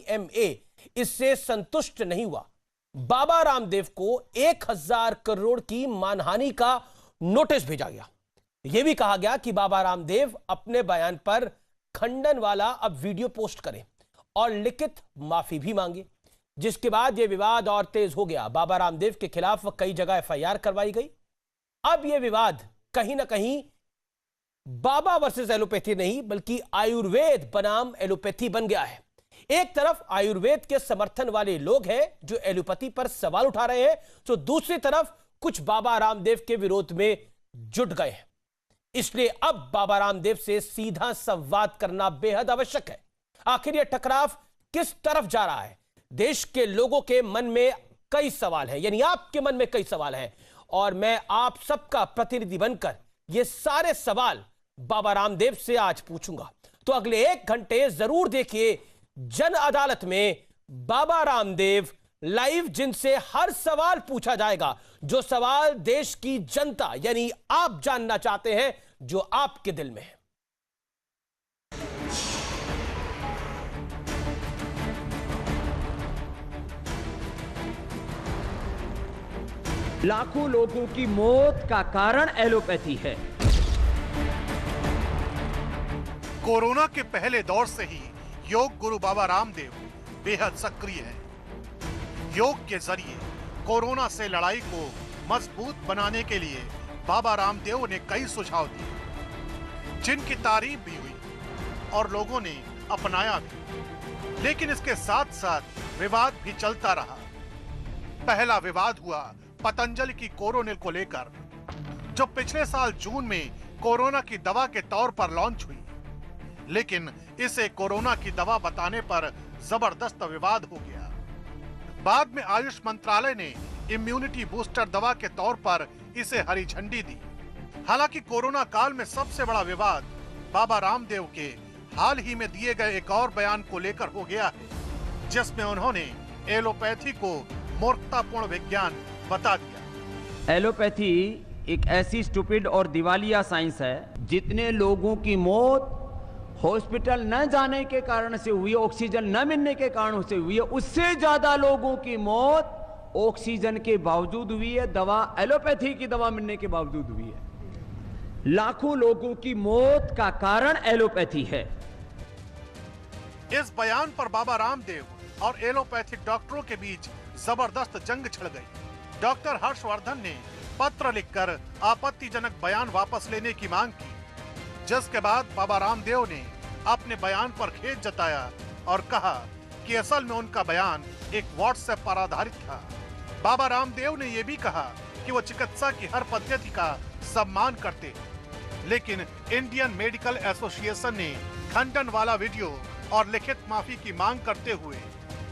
MA इससे संतुष्ट नहीं हुआ। बाबा रामदेव को 1000 करोड़ की मानहानि का नोटिस भेजा गया। यह भी कहा गया कि बाबा रामदेव अपने बयान पर खंडन वाला अब वीडियो पोस्ट करें और लिखित माफी भी मांगे, जिसके बाद यह विवाद और तेज हो गया। बाबा रामदेव के खिलाफ कई जगह एफआईआर करवाई गई। अब यह विवाद कहीं ना कहीं बाबा वर्सेस एलोपैथी नहीं बल्कि आयुर्वेद बनाम एलोपैथी बन गया है। एक तरफ आयुर्वेद के समर्थन वाले लोग हैं जो एलोपैथी पर सवाल उठा रहे हैं, तो दूसरी तरफ कुछ बाबा रामदेव के विरोध में जुट गए हैं। इसलिए अब बाबा रामदेव से सीधा संवाद करना बेहद आवश्यक है। आखिर यह टकराव किस तरफ जा रहा है? देश के लोगों के मन में कई सवाल हैं, यानी आपके मन में कई सवाल हैं, और मैं आप सबका प्रतिनिधि बनकर ये सारे सवाल बाबा रामदेव से आज पूछूंगा। तो अगले 1 घंटे जरूर देखिए जन अदालत में बाबा रामदेव लाइव, जिनसे हर सवाल पूछा जाएगा, जो सवाल देश की जनता यानी आप जानना चाहते हैं, जो आपके दिल में है। लाखों लोगों की मौत का कारण एलोपैथी है। कोरोना के पहले दौर से ही योग गुरु बाबा रामदेव बेहद सक्रिय है। योग के जरिए कोरोना से लड़ाई को मजबूत बनाने के लिए बाबा रामदेव ने कई सुझाव दिए, जिनकी तारीफ भी हुई और लोगों ने अपनाया भी। लेकिन इसके साथ साथ विवाद भी चलता रहा। पहला विवाद हुआ पतंजलि की कोरोनिल को लेकर, जो पिछले साल जून में कोरोना की दवा के तौर पर लॉन्च हुई, लेकिन इसे कोरोना की दवा बताने पर जबरदस्त विवाद हो गया। बाद में आयुष मंत्रालय ने इम्यूनिटी बूस्टर दवा के तौर पर इसे हरी झंडी दी। हालांकि कोरोना काल में सबसे बड़ा विवाद बाबा रामदेव के हाल ही में दिए गए एक और बयान को लेकर हो गया है, जिसमें उन्होंने एलोपैथी को मूर्खतापूर्ण विज्ञान बता दिया। एलोपैथी एक ऐसी स्टूपिड और दिवालिया साइंस है, जितने लोगों की मौत हॉस्पिटल न जाने के कारण से हुई, ऑक्सीजन न मिलने के कारण से हुई है, उससे ज्यादा लोगों की मौत ऑक्सीजन के बावजूद हुई है, दवा एलोपैथी की दवा मिलने के बावजूद हुई है। लाखों लोगों की मौत का कारण एलोपैथी है। इस बयान पर बाबा रामदेव और एलोपैथिक डॉक्टरों के बीच जबरदस्त जंग छिड़ गई। डॉक्टर हर्षवर्धन ने पत्र लिखकर आपत्तिजनक बयान वापस लेने की मांग की, जिसके बाद बाबा रामदेव ने अपने बयान पर खेद जताया और कहा कि असल में उनका बयान एक व्हाट्सएप पर आधारित था। बाबा रामदेव ने यह भी कहा कि वो चिकित्सा की हर पद्धति का सम्मान करते हैं, लेकिन इंडियन मेडिकल एसोसिएशन ने खंडन वाला वीडियो और लिखित माफी की मांग करते हुए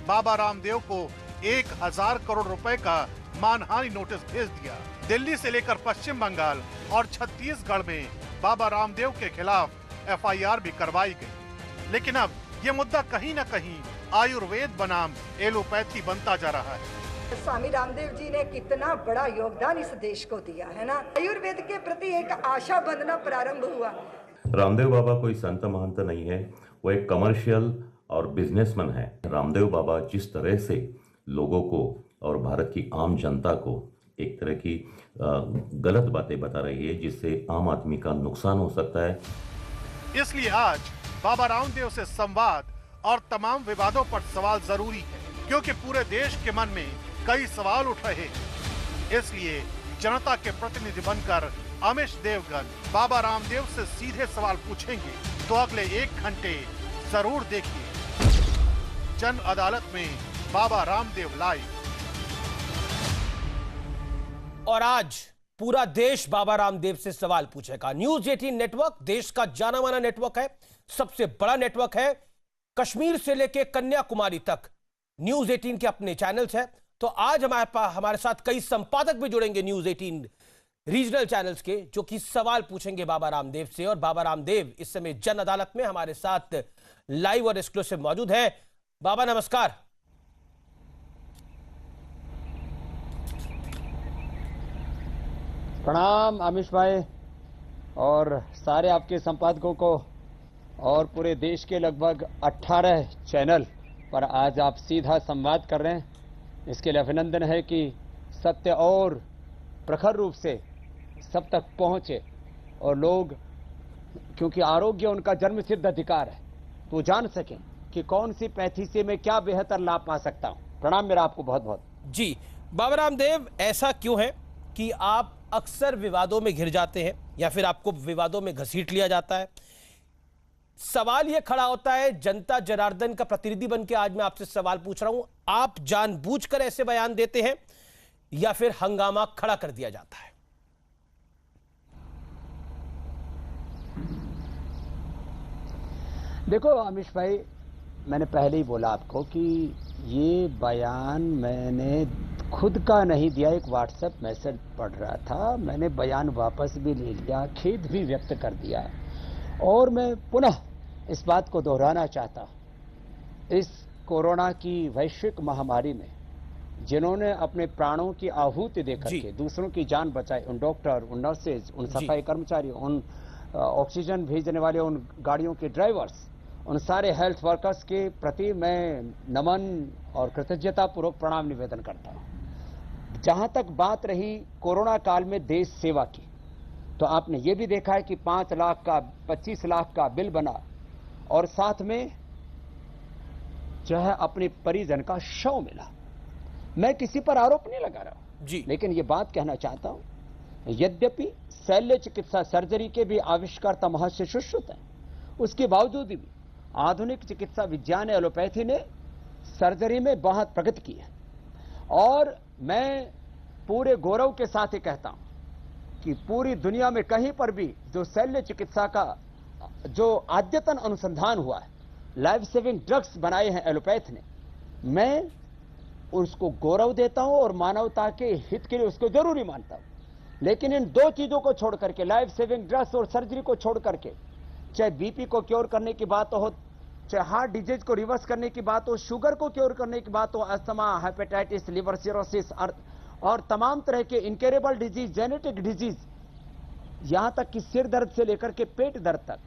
बाबा रामदेव को 1000 करोड़ रुपए का मानहानि नोटिस भेज दिया। दिल्ली से लेकर पश्चिम बंगाल और छत्तीसगढ़ में बाबा रामदेव के खिलाफ एफआईआर भी करवाई गई। लेकिन अब ये मुद्दा कहीं न कहीं आयुर्वेद बनाम एलोपैथी बनता जा रहा है। स्वामी रामदेव जी ने कितना बड़ा योगदान इस देश को दिया है ना। आयुर्वेद के प्रति एक आशा बंधना प्रारंभ हुआ। रामदेव बाबा कोई संत महंत नहीं है, वो एक कमर्शियल और बिजनेसमैन है। रामदेव बाबा जिस तरह से लोगों को और भारत की आम जनता को एक तरह की गलत बातें बता रही है, जिससे आम आदमी का नुकसान हो सकता है। इसलिए आज बाबा रामदेव से संवाद और तमाम विवादों पर सवाल जरूरी है, क्योंकि पूरे देश के मन में कई सवाल उठ रहे हैं। इसलिए जनता के प्रतिनिधि बनकर अमिश देवगन बाबा रामदेव से सीधे सवाल पूछेंगे। तो अगले 1 घंटे जरूर देखिए जन अदालत में बाबा रामदेव लाइव। और आज पूरा देश बाबा रामदेव से सवाल पूछेगा। न्यूज 18 नेटवर्क देश का जाना माना नेटवर्क है, सबसे बड़ा नेटवर्क है। कश्मीर से लेकर कन्याकुमारी तक न्यूज 18 के अपने चैनल्स हैं। तो आज हमारे साथ कई संपादक भी जुड़ेंगे न्यूज 18 रीजनल चैनल्स के, जो कि सवाल पूछेंगे बाबा रामदेव से। और बाबा रामदेव इस समय जन अदालत में हमारे साथ लाइव और एक्सक्लूसिव मौजूद हैं। बाबा नमस्कार। प्रणाम आमिश भाई और सारे आपके संपादकों को और पूरे देश के लगभग 18 चैनल पर आज आप सीधा संवाद कर रहे हैं, इसके लिए अभिनंदन है कि सत्य और प्रखर रूप से सब तक पहुंचे और लोग, क्योंकि आरोग्य उनका जन्मसिद्ध अधिकार है, तो जान सकें कि कौन सी पैथी से मैं क्या बेहतर लाभ पा सकता हूं। प्रणाम मेरा आपको बहुत बहुत। जी बाबा रामदेव, ऐसा क्यों है कि आप अक्सर विवादों में घिर जाते हैं या फिर आपको विवादों में घसीट लिया जाता है? सवाल यह खड़ा होता है, जनता जनार्दन का प्रतिनिधि बनकर आज मैं आपसे सवाल पूछ रहा हूं, आप जानबूझकर ऐसे बयान देते हैं या फिर हंगामा खड़ा कर दिया जाता है? देखो आमिश भाई, मैंने पहले ही बोला आपको कि ये बयान मैंने खुद का नहीं दिया, एक व्हाट्सएप मैसेज पढ़ रहा था, मैंने बयान वापस भी ले लिया, खेद भी व्यक्त कर दिया। और मैं पुनः इस बात को दोहराना चाहता हूं, इस कोरोना की वैश्विक महामारी में जिन्होंने अपने प्राणों की आहुति देकर के दूसरों की जान बचाई, उन डॉक्टर, उन नर्सेज, उन सफाई कर्मचारी, उन ऑक्सीजन भेजने वाले उन गाड़ियों के ड्राइवर्स, उन सारे हेल्थ वर्कर्स के प्रति मैं नमन और कृतज्ञता पूर्वक प्रणाम निवेदन करता हूं। जहां तक बात रही कोरोना काल में देश सेवा की, तो आपने ये भी देखा है कि 5 लाख का 25 लाख का बिल बना और साथ में जो है अपने परिजन का शव मिला। मैं किसी पर आरोप नहीं लगा रहा हूं जी, लेकिन ये बात कहना चाहता हूं, यद्यपि शल्य चिकित्सा सर्जरी के भी आविष्कर्ता महर्षि सुश्रुत हैं, उसके बावजूद भी आधुनिक चिकित्सा विज्ञान एलोपैथी ने सर्जरी में बहुत प्रगति की है। और मैं पूरे गौरव के साथ ही कहता हूं कि पूरी दुनिया में कहीं पर भी जो शल्य चिकित्सा का जो अद्यतन अनुसंधान हुआ है, लाइफ सेविंग ड्रग्स बनाए हैं एलोपैथ ने, मैं उसको गौरव देता हूं और मानवता के हित के लिए उसको जरूरी मानता हूं। लेकिन इन दो चीजों को छोड़ करके, लाइफ सेविंग ड्रग्स और सर्जरी को छोड़ करके, चाहे बीपी को क्योर करने की बात हो, चाहे हार्ट डिजीज को रिवर्स करने की बात हो, शुगर को क्योर करने की बात हो, अस्थमा, हेपेटाइटिस, लिवर सिरोसिस और तमाम तरह के इनक्योरेबल डिजीज, जेनेटिक डिजीज, यहां तक कि सिर दर्द से लेकर के पेट दर्द तक,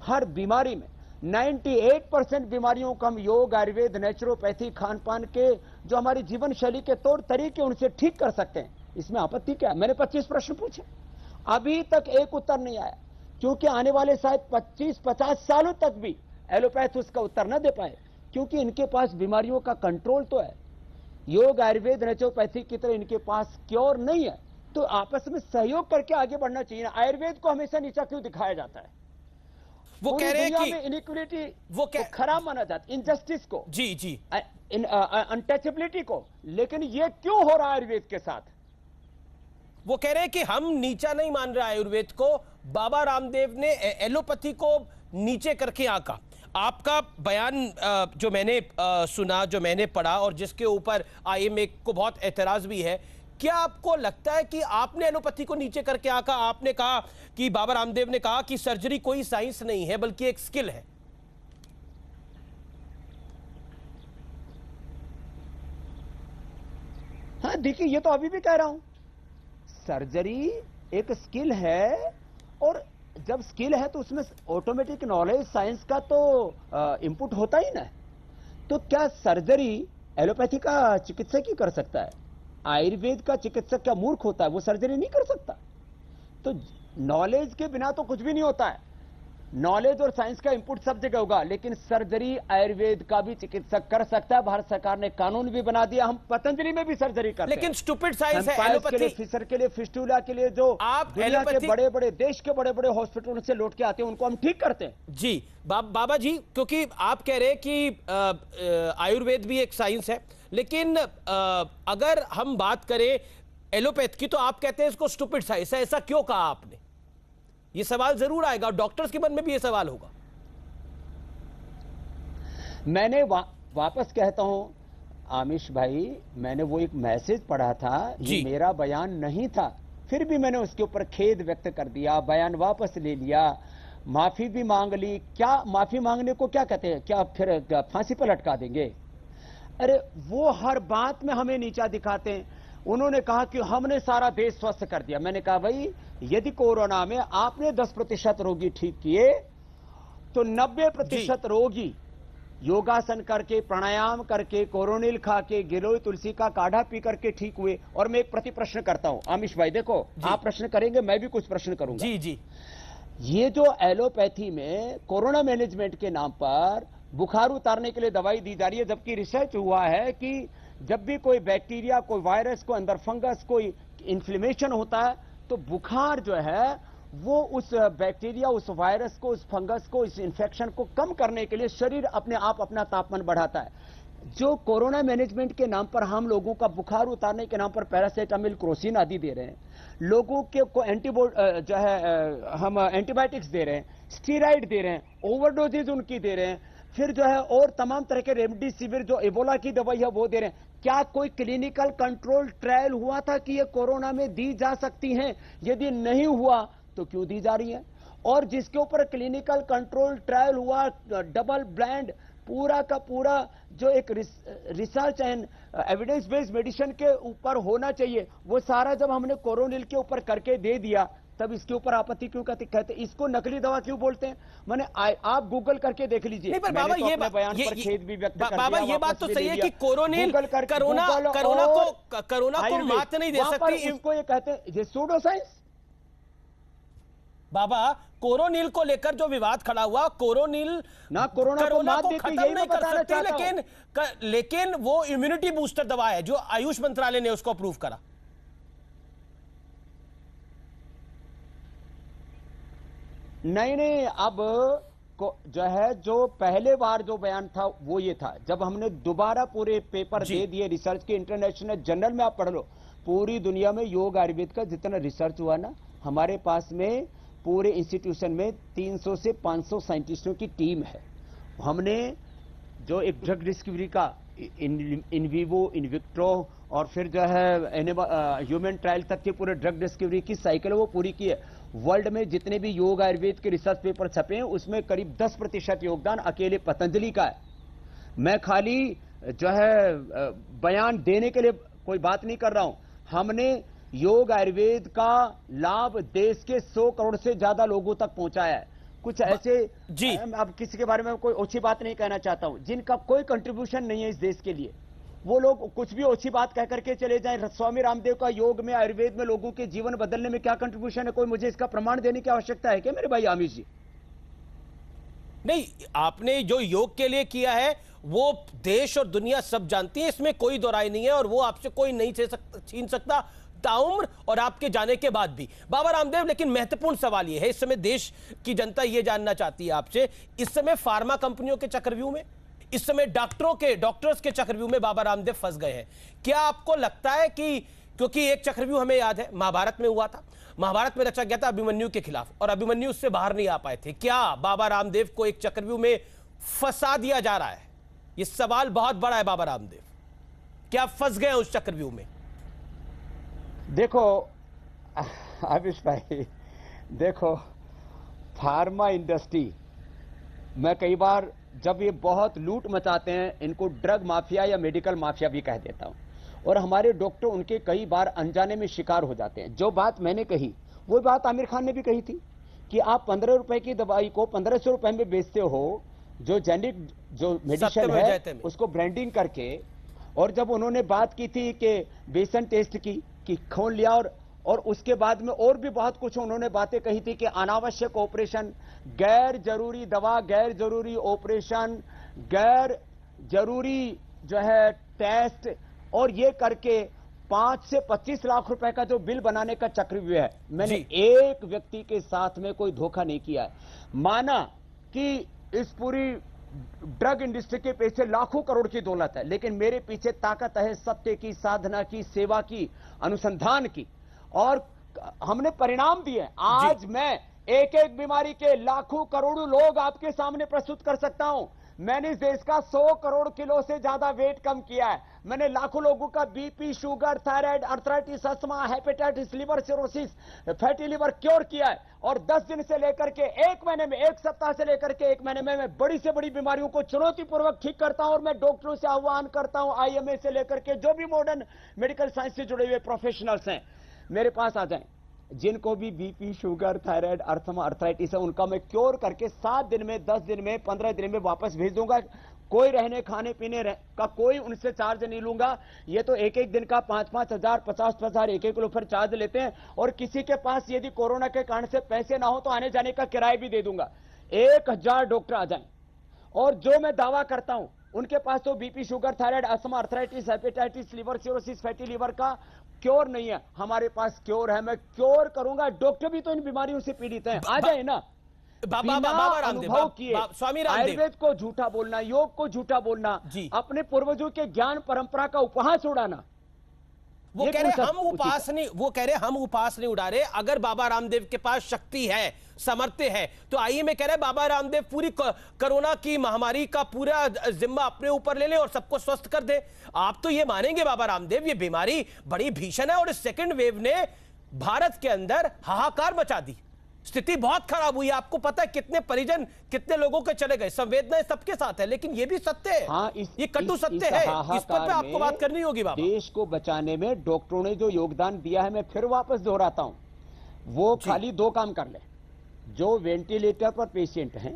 हर बीमारी में 98% बीमारियों को हम योग, आयुर्वेद, नेचुरोपैथी, खान पान के जो हमारी जीवन शैली के तौर तरीके उनसे ठीक कर सकते हैं। इसमें आपत्ति क्या है? मैंने 25 प्रश्न पूछे, अभी तक एक उत्तर नहीं आया, क्योंकि आने वाले शायद 25-50 सालों तक भी एलोपैथ उसका उत्तर न दे पाए, क्योंकि इनके पास बीमारियों का कंट्रोल तो है। योग, आयुर्वेद, नेचुरोपैथी की तरह इनके पास क्योर नहीं है, तो आपस में सहयोग करके आगे बढ़ना चाहिए। आयुर्वेद को हमेशा नीचा क्यों दिखाया जाता है? वो कह रहे हैं कि इनइक्वालिटी वो खराब माना जाता है, इनजस्टिस को, जी जी, अनटचेबिलिटी को, लेकिन ये क्यों हो रहा है आयुर्वेद के साथ? वो कह रहे हैं कि हम नीचा नहीं मान रहे आयुर्वेद को, बाबा रामदेव ने एलोपैथी को नीचे करके आंका। आपका बयान जो मैंने सुना, जो मैंने पढ़ा और जिसके ऊपर आईएमए को बहुत एतराज भी है, क्या आपको लगता है कि आपने एलोपैथी को नीचे करके आंका? आपने कहा कि बाबा रामदेव ने कहा कि सर्जरी कोई साइंस नहीं है बल्कि एक स्किल है। हाँ देखिए, ये तो अभी भी कह रहा हूं, सर्जरी एक स्किल है, और जब स्किल है तो उसमें ऑटोमेटिक नॉलेज साइंस का तो इनपुट होता ही ना। तो क्या सर्जरी एलोपैथी का चिकित्सक ही कर सकता है? आयुर्वेद का चिकित्सक क्या मूर्ख होता है? वो सर्जरी नहीं कर सकता। तो नॉलेज के बिना तो कुछ भी नहीं होता है। नॉलेज और साइंस का इंपुट सब जगह होगा, लेकिन सर्जरी आयुर्वेद का भी चिकित्सक कर सकता है। भारत सरकार ने कानून भी बना दिया, हम पतंजलि में भी सर्जरी करते हैं। लेकिन स्टूपिड साइंस है एलोपैथी के लिए, फिशर के लिए, फिस्टुला के लिए जो आप दुनिया के बड़े बड़े देश के बड़े बड़े हॉस्पिटलों से लौट के आते हैं, उनको हम ठीक करते हैं। जी बाबा जी, क्योंकि आप कह रहे हैं कि आयुर्वेद भी एक साइंस है, लेकिन अगर हम बात करें एलोपैथ की, तो आप कहते हैं इसको स्टूपिड साइंस है। ऐसा क्यों कहा आपने? ये सवाल जरूर आएगा, डॉक्टर्स के मन में भी ये सवाल होगा। मैंने वापस कहता हूं आमिश भाई, मैंने वो एक मैसेज पढ़ा था, ये मेरा बयान नहीं था, फिर भी मैंने उसके ऊपर खेद व्यक्त कर दिया, बयान वापस ले लिया, माफी भी मांग ली। क्या माफी मांगने को क्या कहते हैं? क्या फिर फांसी पर लटका देंगे? अरे वो हर बात में हमें नीचा दिखाते हैं। उन्होंने कहा कि हमने सारा देश स्वस्थ कर दिया। मैंने कहा भाई, यदि कोरोना में आपने 10% रोगी ठीक किए, तो 90% रोगी योगासन करके, प्राणायाम करके, कोरोनिल खा के, गिलोय तुलसी का काढ़ा पी करके ठीक हुए। और मैं एक प्रति प्रश्न करता हूं आमिश भाई, देखो आप प्रश्न करेंगे, मैं भी कुछ प्रश्न करूंगा। जी जी। ये जो एलोपैथी में कोरोना मैनेजमेंट के नाम पर बुखार उतारने के लिए दवाई दी जा रही है, जबकि रिसर्च हुआ है कि जब भी कोई बैक्टीरिया, कोई वायरस, कोई अंदर फंगस, कोई इन्फ्लेमेशन होता है तो बुखार जो है वो उस बैक्टीरिया, उस वायरस को, उस फंगस को, इस इंफेक्शन को कम करने के लिए शरीर अपने आप अपना तापमान बढ़ाता है। जो कोरोना मैनेजमेंट के नाम पर हम लोगों का बुखार उतारने के नाम पर पैरासीटामोल, क्रोसिन आदि दे रहे हैं, लोगों के को जो है हम एंटीबायोटिक्स दे रहे हैं, स्टीराइड दे रहे हैं, ओवरडोजेज उनकी दे रहे हैं, फिर जो है और तमाम तरह के रेमडेसिविर जो इबोला की दवाई है वो दे रहे हैं। क्या कोई क्लिनिकल कंट्रोल ट्रायल हुआ था कि ये कोरोना में दी जा सकती हैं? यदि नहीं हुआ तो क्यों दी जा रही है? और जिसके ऊपर क्लिनिकल कंट्रोल ट्रायल हुआ, डबल ब्लाइंड, पूरा का पूरा जो एक research and evidence based medicine के ऊपर होना चाहिए, वो सारा जब हमने कोरोनिल के ऊपर करके दे दिया, तब इसके ऊपर आपत्ति क्यों कहते? इसको नकली दवा क्यों बोलते हैं? मैंने आप गूगल करके देख लीजिए। नहीं पर बाबा तो ये बयान पर खेद भी व्यक्त कर बाबा दिया, ये बात वापस तो भी सही ले है लिया। कि कोरोनिल कोरोना को मात नहीं दे सकती। इसको ये कहते हैं ये सूडो साइंस। बाबा कोरोनिल को लेकर जो विवाद खड़ा हुआ, कोरोनिल ना कोरोना को मात देती, खत्म यही नहीं मैं कर बताना सकती, चाहता हूं। लेकिन वो इम्यूनिटी बूस्टर दवा है जो आयुष मंत्रालय ने उसको अप्रूव करा। नहीं, अब जो है, जो पहले बार जो बयान था वो ये था, जब हमने दोबारा पूरे पेपर दे दिए रिसर्च के, इंटरनेशनल जर्नल में आप पढ़ लो, पूरी दुनिया में योग आयुर्वेद का जितना रिसर्च हुआ ना, हमारे पास में पूरे इंस्टीट्यूशन में 300 से 500 साइंटिस्टों की टीम है। हमने जो एक ड्रग डिस्कवरी का इन विवो, इन विट्रो और फिर जो है ह्यूमन ट्रायल तक की पूरे ड्रग डिस्कवरी की साइकिल वो पूरी की है। वर्ल्ड में जितने भी योग आयुर्वेद के रिसर्च पेपर छपे हैं उसमें करीब 10% योगदान अकेले पतंजलि का है। मैं खाली जो है बयान देने के लिए कोई बात नहीं कर रहा हूं। हमने योग आयुर्वेद का लाभ देश के 100 करोड़ से ज्यादा लोगों तक पहुंचाया है। कुछ ऐसे जी, अब किसी के बारे में कोई ओछी बात नहीं कहना चाहता हूं, जिनका कोई कंट्रीब्यूशन नहीं है इस देश के लिए, वो लोग कुछ भी ओछी बात कह करके चले जाएं। स्वामी रामदेव का योग में, आयुर्वेद में लोगों के जीवन बदलने में क्या कंट्रीब्यूशन है? कोई मुझे इसका प्रमाण देने की आवश्यकता है क्या मेरे भाई आमिर जी? नहीं, आपने जो योग के लिए किया है वो देश और दुनिया सब जानती है, इसमें कोई दो राय नहीं है और वो आपसे कोई नहीं छीन सकता ताउम्र और आपके जाने के बाद भी। बाबा रामदेव, लेकिन महत्वपूर्ण सवाल यह है, इस समय देश की जनता यह जानना चाहती है आपसे, इस समय फार्मा कंपनियों के चक्रव्यूह में, इस समय डॉक्टर्स के चक्रव्यूह में बाबा रामदेव फंस गए हैं। क्या आपको लगता है कि, क्योंकि एक चक्रव्यूह हमें याद है महाभारत में हुआ था, महाभारत में रचा गया था अभिमन्यु के खिलाफ और अभिमन्यु उससे बाहर नहीं आ पाए थे, क्या बाबा रामदेव को एक चक्रव्यूह में फंसा दिया जा रहा है? यह सवाल बहुत बड़ा है बाबा रामदेव, क्या फंस गए उस चक्रव्यूह में? देखो आविश भाई, देखो फार्मा इंडस्ट्री, मैं कई बार जब ये बहुत लूट मचाते हैं, इनको ड्रग माफिया या मेडिकल माफिया भी कह देता हूं, और हमारे डॉक्टर उनके कई बार अनजाने में शिकार हो जाते हैं। जो बात मैंने कही वो बात आमिर खान ने भी कही थी कि आप 15 रुपए की दवाई को 1500 रुपए में बेचते हो, जो जेनिक जो मेडिसिन है उसको ब्रांडिंग करके। और जब उन्होंने बात की थी कि बेसन टेस्ट की, कि खोल लिया, और उसके बाद में और भी बहुत कुछ उन्होंने बातें कही थी कि अनावश्यक ऑपरेशन, गैर जरूरी दवा, गैर जरूरी ऑपरेशन, गैर जरूरी जो है टेस्ट, और ये करके 5 से 25 लाख रुपए का जो बिल बनाने का चक्रव्यूह है। मैंने एक व्यक्ति के साथ में कोई धोखा नहीं किया है। माना कि इस पूरी ड्रग इंडस्ट्री के पीछे लाखों करोड़ की दौलत है, लेकिन मेरे पीछे ताकत है सत्य की, साधना की, सेवा की, अनुसंधान की, और हमने परिणाम दिए। आज मैं एक एक बीमारी के लाखों करोड़ों लोग आपके सामने प्रस्तुत कर सकता हूं। मैंने इस देश का 100 करोड़ किलो से ज्यादा वेट कम किया है। मैंने लाखों लोगों का BP, sugar, thyroid, arthritis, asthma, hepatitis, liver cirrhosis, fatty liver cure किया है। और 10 दिन से लेकर के 1 महीने में, 1 सप्ताह से लेकर के 1 महीने में मैं बड़ी से बड़ी बीमारियों को चुनौतीपूर्वक ठीक करता हूं। और मैं डॉक्टरों से आह्वान करता हूं, आईएमए से लेकर के जो भी मॉडर्न मेडिकल साइंस से जुड़े हुए प्रोफेशनल्स हैं, मेरे पास आ जाएं। जिनको भी बीपी, शुगर, थायराइड, अर्थमा, अर्थराइटिस है, उनका मैं क्योर करके 7 दिन में, 10 दिन में, 15 दिन में वापस भेज दूंगा। कोई रहने खाने पीने का कोई उनसे चार्ज नहीं लूंगा। ये तो एक एक दिन का 5-5 हजार 50,000 एक लोग फिर चार्ज लेते हैं। और किसी के पास यदि कोरोना के कारण से पैसे ना हो तो आने जाने का किराया भी दे दूंगा। 1000 डॉक्टर आ जाएं और जो मैं दावा करता हूं उनके पास तो BP, sugar, thyroid, asthma, arthritis, hepatitis, liver cirrhosis, fatty liver का क्योर नहीं है। हमारे पास क्योर है, मैं क्योर करूंगा। डॉक्टर भी तो इन बीमारियों से पीड़ित हैं। आ जाए ना। बाबा रामदेव, अनुभव किए स्वामी रामदेव, आयुर्वेद को झूठा बोलना, योग को झूठा बोलना, अपने पूर्वजों के ज्ञान परंपरा का उपहास उड़ाना। वो कह रहे हम उपास नहीं उड़ा रहे। अगर बाबा रामदेव के पास शक्ति है, सामर्थ्य है, तो आइए मैं कह रहा बाबा रामदेव पूरी कोरोना की महामारी का पूरा जिम्मा अपने ऊपर ले लें और सबको स्वस्थ कर दे। आप तो ये मानेंगे बाबा रामदेव ये बीमारी बड़ी भीषण है और इस सेकेंड वेव ने भारत के अंदर हाहाकार मचा दी। स्थिति बहुत खराब हुई। आपको पता है कितने परिजन, कितने लोगों के चले गए। संवेदनाएं सबके साथ है, लेकिन ये भी सत्य है। हाँ, ये कटु सत्य है। इस पर आपको बात करनी होगी बाबा। देश को बचाने में डॉक्टरों ने जो योगदान दिया है, मैं फिर वापस दोहराता हूं, वो खाली 2 काम कर ले। जो वेंटिलेटर पर पेशेंट हैं,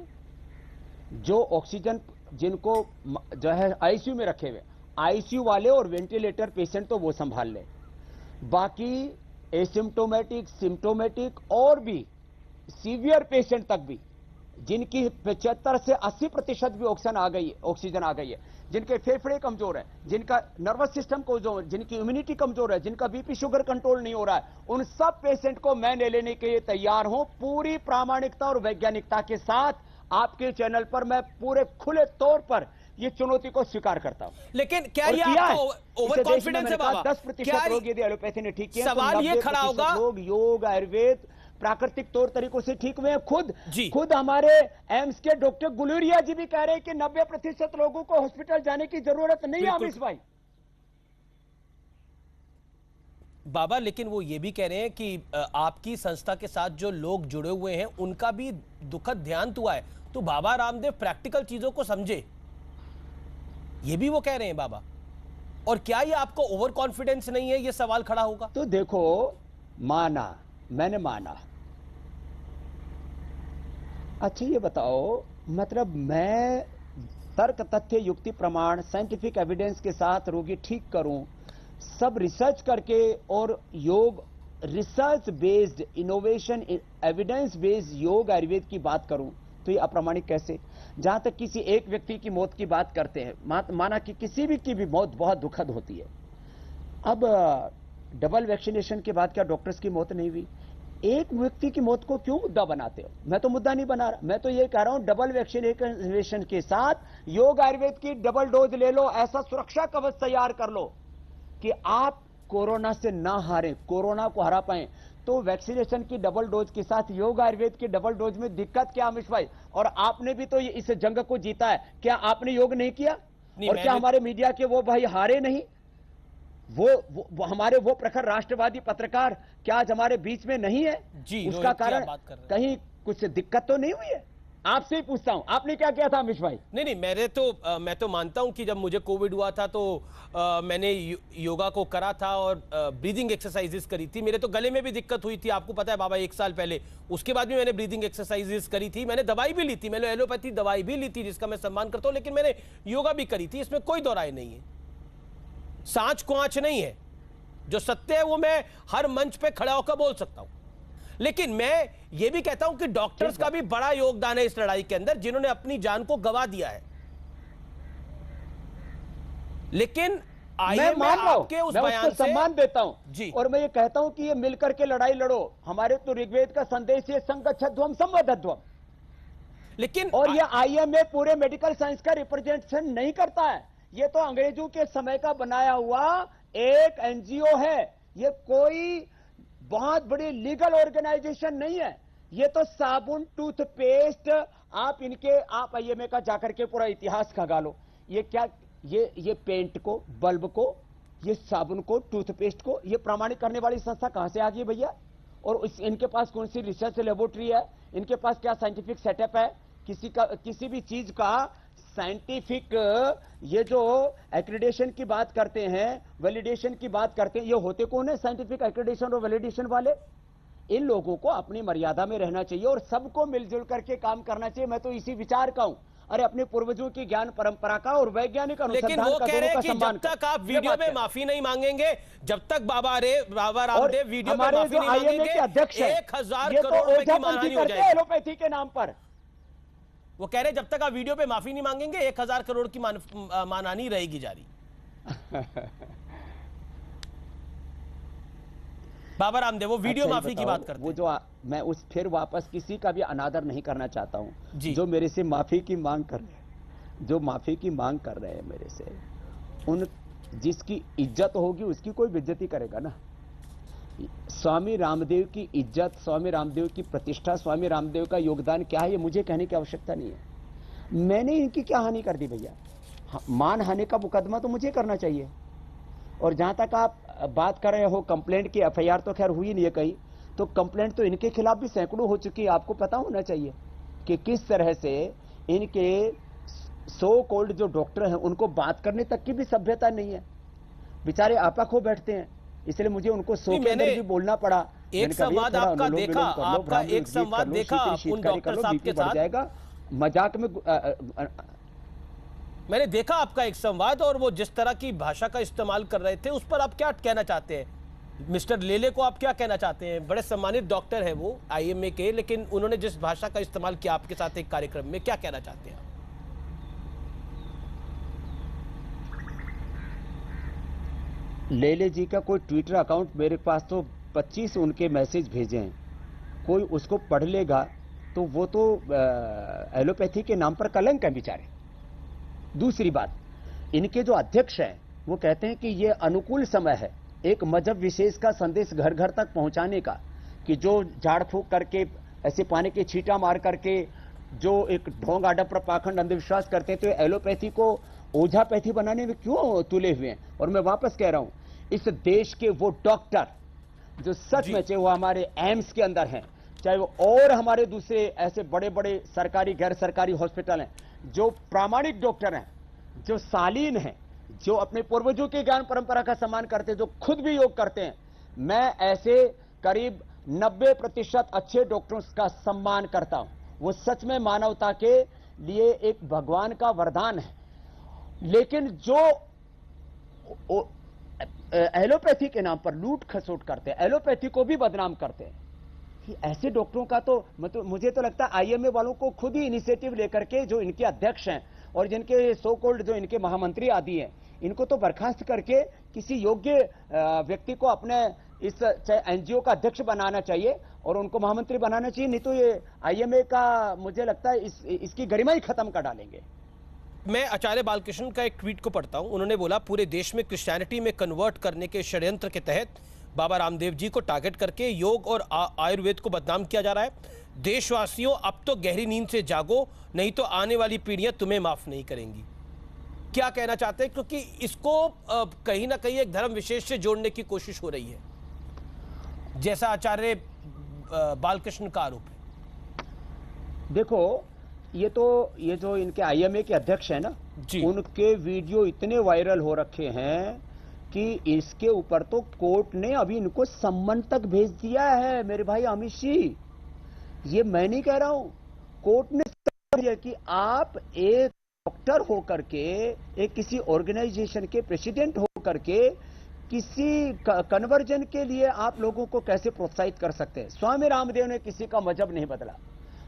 जो ऑक्सीजन जिनको जो है आईसीयू में रखे हुए, आईसीयू वाले और वेंटिलेटर पेशेंट तो वो संभाल ले। बाकी एसिम्टोमेटिक, सिम्टोमेटिक और भी सीवियर पेशेंट तक भी, जिनकी 75 से 80% भी ऑक्सीजन आ गई है, जिनके फेफड़े कमजोर है, जिनका नर्वस सिस्टम कमजोर है, जिनकी इम्यूनिटी कमजोर है, जिनका बीपी शुगर कंट्रोल नहीं हो रहा है, उन सब पेशेंट को मैं ले के लिए तैयार हूं। पूरी प्रामाणिकता और वैज्ञानिकता के साथ आपके चैनल पर मैं पूरे खुले तौर पर ये चुनौती को स्वीकार करता हूं। लेकिन क्या ये आपका ओवर कॉन्फिडेंस है बाबा? 10% रोग यदि एलोपैथी ने ठीक किया, सवाल ये खड़ा होगा, लोग योग, आयुर्वेद, प्राकृतिक तौर तरीकों से ठीक हुए हैं। खुद हमारे एम्स के डॉक्टर गुलेरिया जी भी कह रहे हैं कि 90% लोगों को हॉस्पिटल जाने की जरूरत नहीं है। अमीश भाई बाबा, लेकिन वो ये भी कह रहे हैं कि आपकी संस्था के साथ जो लोग जुड़े हुए हैं उनका भी दुखद देहांत हुआ है, तो बाबा रामदेव प्रैक्टिकल चीजों को समझे, ये भी वो कह रहे हैं बाबा। और क्या ये आपको ओवर कॉन्फिडेंस नहीं है, ये सवाल खड़ा होगा। तो देखो, मैंने माना। अच्छा ये बताओ, मतलब मैं तर्क, तथ्य, युक्ति, प्रमाण, साइंटिफिक एविडेंस के साथ रोगी ठीक करूं, सब रिसर्च करके, और योग research based, innovation, evidence based योग आयुर्वेद की बात करूं, तो ये अप्रामाणिक कैसे? जहां तक किसी एक व्यक्ति की मौत की बात करते हैं, माना कि किसी भी की भी मौत बहुत दुखद होती है। अब डबल वैक्सीनेशन के बाद क्या डॉक्टर्स की मौत नहीं हुई? एक व्यक्ति की मौत को क्यों मुद्दा बनाते हो? मैं तो मुद्दा नहीं बना रहा, मैं तो ये कह रहा हूं डबल वैक्सीनेशन के साथ योग आयुर्वेद की डबल डोज ले लो, ऐसा सुरक्षा कवच तैयार कर लो कि आप कोरोना से ना हारें, कोरोना को हरा पाएं। तो वैक्सीनेशन की डबल डोज के साथ योग आयुर्वेद की डबल डोज में दिक्कत क्या अमीश भाई? और आपने भी तो इस जंग को जीता है, क्या आपने योग नहीं किया? और क्या हमारे मीडिया के वो भाई हारे नहीं? वो हमारे वो प्रखर राष्ट्रवादी पत्रकार क्या आज हमारे बीच में नहीं है? उसका कारण कहीं कुछ दिक्कत तो नहीं हुई है? आपसे ही पूछता हूं, आपने क्या किया था अमीश भाई? नहीं, मैं तो मानता हूं कि जब मुझे कोविड हुआ था तो मैंने योगा को करा था और ब्रीदिंग एक्सरसाइजेस करी थी। मेरे तो गले में भी दिक्कत हुई थी, आपको पता है बाबा, 1 साल पहले। उसके बाद भी मैंने ब्रीदिंग एक्सरसाइजेस करी थी, मैंने दवाई भी ली थी, मैंने एलोपैथी दवाई भी ली थी जिसका मैं सम्मान करता हूं, लेकिन मैंने योगा भी करी थी, इसमें कोई दो राय नहीं है। सांच को आंच नहीं है, जो सत्य है वो मैं हर मंच पे खड़ा होकर बोल सकता हूं। लेकिन मैं ये भी कहता हूं कि डॉक्टर्स का भी बड़ा योगदान है इस लड़ाई के अंदर, जिन्होंने अपनी जान को गंवा दिया है। लेकिन मैं मान रहा हूं, मैं उसको सम्मान देता हूं जी, और मैं ये कहता हूं कि ये मिलकर के लड़ाई लड़ो। हमारे तो ऋग्वेद का संदेश है संगच्छध्वम संवदध्वम। लेकिन और ये आईएमए पूरे मेडिकल साइंस का रिप्रेजेंटेशन नहीं करता है, ये तो अंग्रेजों के समय का बनाया हुआ एक एनजीओ है, ये कोई बहुत बड़ी लीगल ऑर्गेनाइजेशन नहीं है। ये तो साबुन, टूथपेस्ट, आप आईएमए का जाकर के पूरा इतिहास खंगा लो। ये क्या, ये पेंट को, बल्ब को, ये साबुन को, टूथपेस्ट को ये प्रमाणित करने वाली संस्था कहां से आ गई भैया? और इनके पास कौन सी रिसर्च लेबोरेटरी है? इनके पास क्या साइंटिफिक सेटअप है? किसी भी चीज का साइंटिफिक, ये जो एक्रेडिटेशन की बात करते हैं, वैलिडेशन की बात करते हैं, ये होते कौन है साइंटिफिक एक्रेडिटेशन और वैलिडेशन वाले? इन लोगों को अपनी मर्यादा में रहना चाहिए और सबको मिलजुल करके काम करना चाहिए। मैं तो इसी विचार का हूं। अरे अपने पूर्वजों की ज्ञान परंपरा का और वैज्ञानिक लेकिन अनुसंधान वो का कह रहे दोनों हैं का कि सम्मान जब तक करो। आप ये वीडियो बात में है। माफी नहीं मांगेंगे, जब तक बाबा रामदेव वीडियो में हमारे माफी जो नहीं IMA मांगेंगे, के अध्यक्ष हैं, 1000 ये तो करोड़ रुपए की ओझापंथी मानहानि हो करते हैं जाएगी। एलोपैथी के नाम पर। वो कह रहे हैं जब तक आप वीडियो पे माफी नहीं मांगेंगे 1000 करोड़ की मानहानि रहेगी जारी। बाबा रामदेव वो वीडियो अच्छा, ये माफी की बताओ, बात करते वो हैं। जो मैं उस फिर वापस किसी का भी अनादर नहीं करना चाहता जी। हूं, जो मेरे से माफी की मांग कर रहे हैं, जो माफी की मांग कर रहे हैं मेरे से, उन जिसकी इज्जत होगी उसकी कोई बेइज्जती करेगा ना। स्वामी रामदेव की इज्जत, स्वामी रामदेव की प्रतिष्ठा, स्वामी रामदेव का योगदान क्या है, ये मुझे कहने की आवश्यकता नहीं है। मैंने इनकी क्या हानि कर दी भैया? मान हानि का मुकदमा तो मुझे करना चाहिए। और जहां तक आप बात कर रहे हो कंप्लेंट की, FIR तो खैर हुई नहीं है कहीं, तो कंप्लेंट तो इनके खिलाफ भी सैकड़ों हो चुकी है। आपको पता होना चाहिए कि किस तरह से इनके सो कॉल्ड जो डॉक्टर हैं उनको बात करने तक की भी सभ्यता नहीं है, बेचारे आपा खो बैठते हैं। इसलिए मुझे उनको सो के अंदर भी बोलना पड़ा। एक संवाद आपका देखा, आपका एक संवाद देखा उन डॉक्टर साहब के साथ, जाएगा मजाक में। मैंने देखा आपका एक संवाद, और वो जिस तरह की भाषा का इस्तेमाल कर रहे थे उस पर आप क्या कहना चाहते हैं? मिस्टर लेले को आप क्या कहना चाहते हैं? बड़े सम्मानित डॉक्टर हैं वो IMA के, लेकिन उन्होंने जिस भाषा का इस्तेमाल किया आपके साथ एक कार्यक्रम में, क्या कहना चाहते हैं? लेले जी का कोई ट्विटर अकाउंट मेरे पास तो 25 उनके मैसेज भेजे हैं, कोई उसको पढ़ लेगा तो वो तो एलोपैथी के नाम पर कलंक है बेचारे। दूसरी बात, इनके जो अध्यक्ष हैं वो कहते हैं कि ये अनुकूल समय है एक मजहब विशेष का संदेश घर घर तक पहुंचाने का, कि जो झाड़ फूक करके ऐसे पानी के छींटा मार करके जो एक ढोंग आडम्बर पाखंड अंधविश्वास करते हैं, तो एलोपैथी को ओझापैथी बनाने में क्यों तुले हुए हैं? और मैं वापस कह रहा हूं, इस देश के वो डॉक्टर जो सच में, चाहे वो हमारे एम्स के अंदर हैं, चाहे वो और हमारे दूसरे ऐसे बड़े बड़े सरकारी गैर सरकारी हॉस्पिटल हैं, जो प्रामाणिक डॉक्टर हैं, जो शालीन हैं, जो अपने पूर्वजों के ज्ञान परंपरा का सम्मान करते हैं, जो खुद भी योग करते हैं, मैं ऐसे करीब 90% अच्छे डॉक्टरों का सम्मान करता हूं। वो सच में मानवता के लिए एक भगवान का वरदान है। लेकिन जो एलोपैथी के नाम पर लूट खसोट करते हैं, एलोपैथी को भी बदनाम करते हैं, ऐसे डॉक्टरों का तो मतलब मुझे तो लगता है IMA वालों को खुद ही इनिशिएटिव लेकर के, जो इनके अध्यक्ष हैं और जिनके सो कॉल्ड जो इनके महामंत्री आदि हैं, इनको तो बर्खास्त करके किसी योग्य व्यक्ति को अपने इस NGO का अध्यक्ष बनाना चाहिए और उनको महामंत्री बनाना चाहिए। नहीं तो ये IMA का मुझे लगता है इसकी गरिमा ही खत्म कर डालेंगे। मैं आचार्य बालकृष्ण का एक ट्वीट को पढ़ता हूं। उन्होंने बोला, पूरे देश में क्रिश्चियनिटी में कन्वर्ट करने के षड्यंत्र के तहत बाबा रामदेव जी को टारगेट करके योग और आयुर्वेद को बदनाम किया जा रहा है। देशवासियों, अब तो गहरी नींद से जागो, नहीं तो आने वाली पीढ़ियां तुम्हें माफ नहीं करेंगी। क्या कहना चाहते हैं? क्योंकि इसको कहीं ना कहीं एक धर्म विशेष से जोड़ने की कोशिश हो रही है, जैसा आचार्य बालकृष्ण का आरोप है। देखो, ये जो इनके IMA के अध्यक्ष हैं ना, उनके वीडियो इतने वायरल हो रखे हैं कि इसके ऊपर तो कोर्ट ने अभी इनको सम्मन तक भेज दिया है मेरे भाई अमित जी। ये मैं नहीं कह रहा हूं, कोर्ट ने दिया कि आप एक डॉक्टर होकर के, एक किसी ऑर्गेनाइजेशन के प्रेसिडेंट होकर के किसी कन्वर्जन के लिए आप लोगों को कैसे प्रोत्साहित कर सकते हैं। स्वामी रामदेव ने किसी का मजहब नहीं बदला।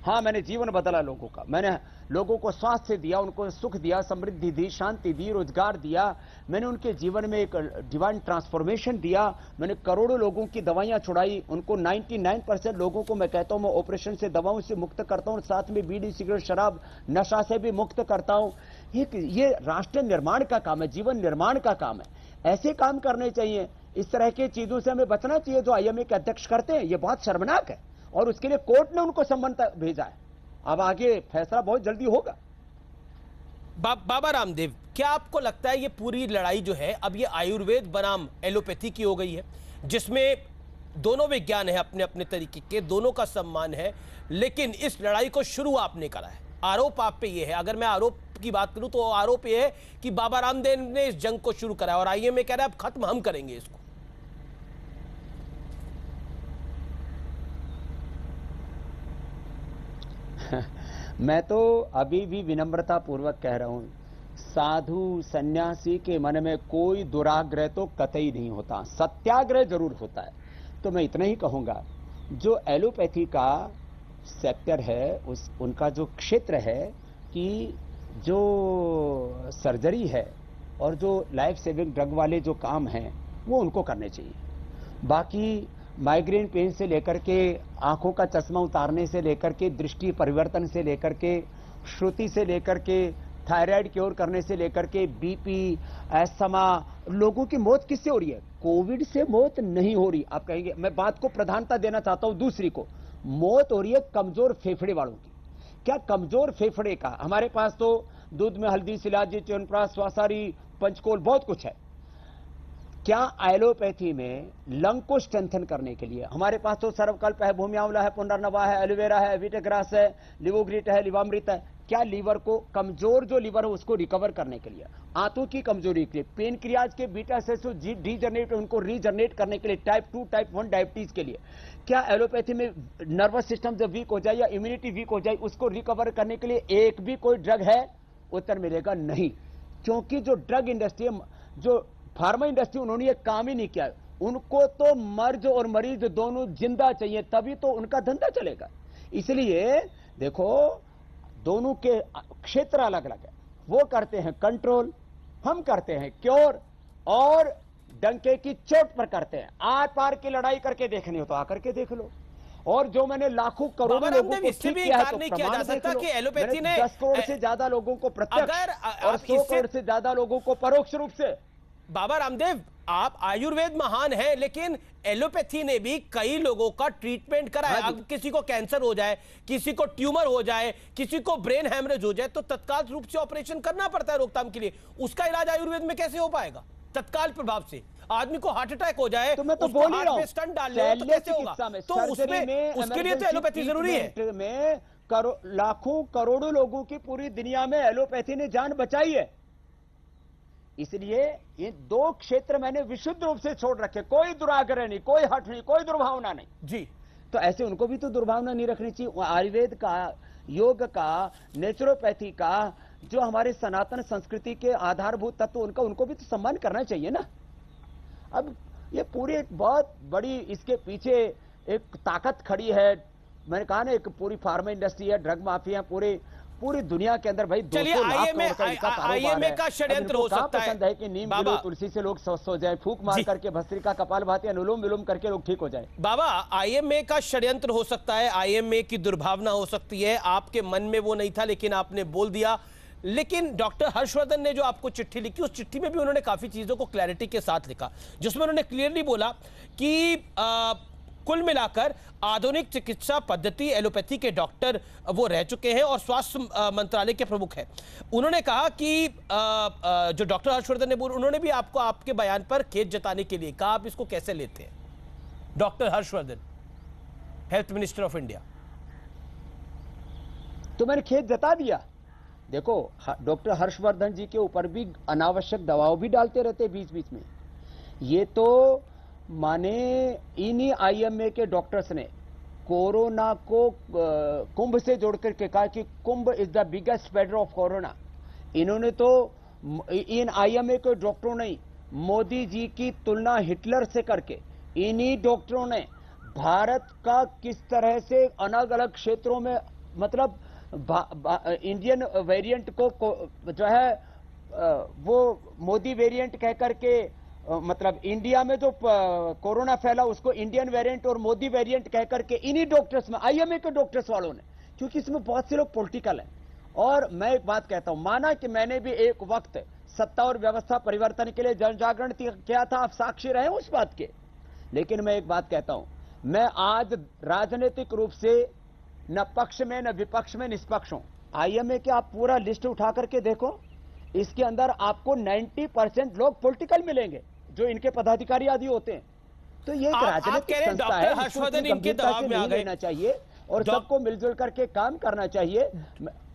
हाँ, मैंने जीवन बदला लोगों का, मैंने लोगों को स्वास्थ्य दिया, उनको सुख दिया, समृद्धि दी, शांति दी, रोजगार दिया, मैंने उनके जीवन में एक डिवाइन ट्रांसफॉर्मेशन दिया, मैंने करोड़ों लोगों की दवाइयां छुड़ाई, उनको 99% लोगों को मैं कहता हूं मैं ऑपरेशन से, दवाओं से मुक्त करता हूं, साथ में बीड़ी सिगरेट शराब नशा से भी मुक्त करता हूं। ये राष्ट्र निर्माण का काम है, जीवन निर्माण का काम है, ऐसे काम करने चाहिए। इस तरह की चीजों से हमें बचना चाहिए जो IMA के अध्यक्ष करते हैं। ये बहुत शर्मनाक है और उसके लिए कोर्ट ने उनको सम्मन तक भेजा है। अब आगे फैसला बहुत जल्दी होगा। बाबा रामदेव, क्या आपको लगता है ये पूरी लड़ाई जो है अब ये आयुर्वेद बनाम एलोपैथी की हो गई है, जिसमें दोनों विज्ञान है अपने अपने तरीके के, दोनों का सम्मान है, लेकिन इस लड़ाई को शुरू आपने करा है। आरोप आप पे ये है, अगर मैं आरोप की बात करूं तो आरोप ये है कि बाबा रामदेव ने इस जंग को शुरू करा और IMA कह रहा है अब खत्म हम करेंगे इसको। मैं तो अभी भी विनम्रता पूर्वक कह रहा हूं, साधु सन्यासी के मन में कोई दुराग्रह तो कतई नहीं होता, सत्याग्रह जरूर होता है। तो मैं इतना ही कहूंगा, जो एलोपैथी का सेक्टर है, उनका जो क्षेत्र है कि जो सर्जरी है और जो लाइफ सेविंग ड्रग वाले जो काम हैं वो उनको करने चाहिए। बाकी माइग्रेन पेन से लेकर के आंखों का चश्मा उतारने से लेकर के दृष्टि परिवर्तन से लेकर के श्रुति से लेकर के थायराइड क्योर करने से लेकर के बीपी, अस्थमा, लोगों की मौत किससे हो रही है? कोविड से मौत नहीं हो रही। आप कहेंगे, मैं बात को प्रधानता देना चाहता हूं दूसरी को, मौत हो रही है कमजोर फेफड़े वालों की। क्या कमजोर फेफड़े का? हमारे पास तो दूध में हल्दी, शिलाजी, च्यवनप्राश, स्वासारी, पंचकोल बहुत कुछ है। क्या एलोपैथी में लंग को स्ट्रेंथन करने के लिए हमारे पास तो सर्वकल्प है, भूमि आंवला है, पुनर्नवा है, एलोवेरा है, वीटाग्रास है, लिवोग्रिट है, लिवामृत है। क्या लीवर को, कमजोर जो लीवर है उसको रिकवर करने के लिए, आंतों की कमजोरी के लिए, पेनक्रियाज के बीटा सेल्स डीजनरेट उनको रीजनरेट करने के लिए, टाइप 2 टाइप 1 डायबिटीज के लिए, क्या एलोपैथी में नर्वस सिस्टम जब वीक हो जाए या इम्यूनिटी वीक हो जाए उसको रिकवर करने के लिए एक भी कोई ड्रग है? उत्तर मिलेगा नहीं। क्योंकि जो ड्रग इंडस्ट्री, जो फार्मा इंडस्ट्री, उन्होंने ये काम ही नहीं किया। उनको तो मर्ज और मरीज दोनों जिंदा चाहिए, तभी तो उनका धंधा चलेगा। इसलिए देखो, दोनों के क्षेत्र अलग अलग है। वो करते हैं कंट्रोल, हम करते हैं क्योर, और डंके की चोट पर करते हैं। आर पार की लड़ाई करके देखनी हो तो आकर के देख लो। और जो मैंने लाखों करोड़ों लोगों को ठीक किया है तो प्रमाण देख लो। एलोपैथी ने 10 करोड़ से ज्यादा लोगों को प्रत्यक्ष और 100 करोड़ से ज्यादा लोगों को परोक्ष रूप से। बाबा रामदेव, आप आयुर्वेद महान है, लेकिन एलोपैथी ने भी कई लोगों का ट्रीटमेंट करा है। अब किसी को कैंसर हो जाए, किसी को ट्यूमर हो जाए, किसी को ब्रेन हैमरेज हो जाए तो तत्काल रूप से ऑपरेशन करना पड़ता है रोकथाम के लिए। उसका इलाज आयुर्वेद में कैसे हो पाएगा तत्काल प्रभाव से? आदमी को हार्ट अटैक हो जाए तो मैं तो बोल ही रहा हूं, स्टंट डालने हो तो कैसे होगा? तो उसमें उसके लिए तो एलोपैथी जरूरी है। में लाखों करोड़ों लोगों की पूरी दुनिया में एलोपैथी ने जान बचाई है। इसलिए ये 2 क्षेत्र मैंने विशुद्ध रूप से छोड़ रखे, कोई दुराग्रह नहीं, कोई हट नहीं, कोई दुर्भावना नहीं जी। तो ऐसे उनको भी तो दुर्भावना नहीं रखनी चाहिए। आयुर्वेद का, योग का, नेचुरोपैथी का, जो हमारे सनातन संस्कृति के आधारभूत तत्व, उनका उनको भी तो सम्मान करना चाहिए ना। अब ये पूरी एक बहुत बड़ी इसके पीछे एक ताकत खड़ी है। मैंने कहा ना, एक पूरी फार्मा इंडस्ट्री है, ड्रग माफिया पूरी दुनिया के अंदर भाई 200 लाख करोड़ का इनका कारोबार है। का षड्यंत्र हो सकता है। पसंद है कि नीम गिरो तुलसी से लोग स्वस्थ हो जाए, फूंक मार करके भस्त्रिका, कपालभाति, अनुलोम विलोम करके लोग ठीक हो जाए। बाबा, आईएमए का षड्यंत्र हो सकता है, आईएमए की दुर्भावना हो सकती है। आपके मन में वो नहीं था लेकिन आपने बोल दिया। लेकिन डॉक्टर हर्षवर्धन ने जो आपको चिट्ठी लिखी, उस चिट्ठी में भी उन्होंने काफी चीजों को क्लैरिटी के साथ लिखा, जिसमें उन्होंने क्लियरली बोला कि कुल मिलाकर आधुनिक चिकित्सा पद्धति एलोपैथी के डॉक्टर वो रह चुके हैं और स्वास्थ्य मंत्रालय के प्रमुख हैं। उन्होंने कहा कि जो डॉक्टर हर्षवर्धन ने बोला, उन्होंने भी आपको आपके बयान पर खेद जताने के लिए कहा। आप इसको कैसे लेते हैं? Doctor Harshvardhan, health minister of India. तो मैंने खेद जता दिया। देखो, डॉक्टर हर्षवर्धन जी के ऊपर भी अनावश्यक दबाव भी डालते रहते बीच बीच में। ये तो माने इन्हीं आईएमए के डॉक्टर्स ने कोरोना को कुंभ से जोड़ करके कहा कि Kumbh is the biggest spreader of corona. इन्होंने तो, इन आईएमए के डॉक्टरों ने मोदी जी की तुलना हिटलर से करके, इन्हीं डॉक्टरों ने भारत का किस तरह से अलग अलग क्षेत्रों में, मतलब इंडियन वेरिएंट को जो है वो मोदी वेरिएंट कह करके, मतलब इंडिया में जो कोरोना फैला उसको इंडियन वेरिएंट और मोदी वेरिएंट कह करके इन्हीं डॉक्टर्स में, आईएमए के डॉक्टर्स वालों ने, क्योंकि इसमें बहुत से लोग पॉलिटिकल हैं। और मैं एक बात कहता हूं, माना कि मैंने भी एक वक्त सत्ता और व्यवस्था परिवर्तन के लिए जन जागरण किया था, आप साक्षी रहे उस बात के। लेकिन मैं एक बात कहता हूं, मैं आज राजनीतिक रूप से न पक्ष में न विपक्ष में निष्पक्ष हूं। आईएमए के आप पूरा लिस्ट उठा करके देखो, इसके अंदर आपको 90% लोग पॉलिटिकल मिलेंगे, जो इनके पदाधिकारी आदि होते हैं। तो ये एक राजनीतिक संस्था है, हर्षवर्धन इनके दबाव में आ गए, लेना चाहिए और सबको मिलजुल करके काम करना चाहिए।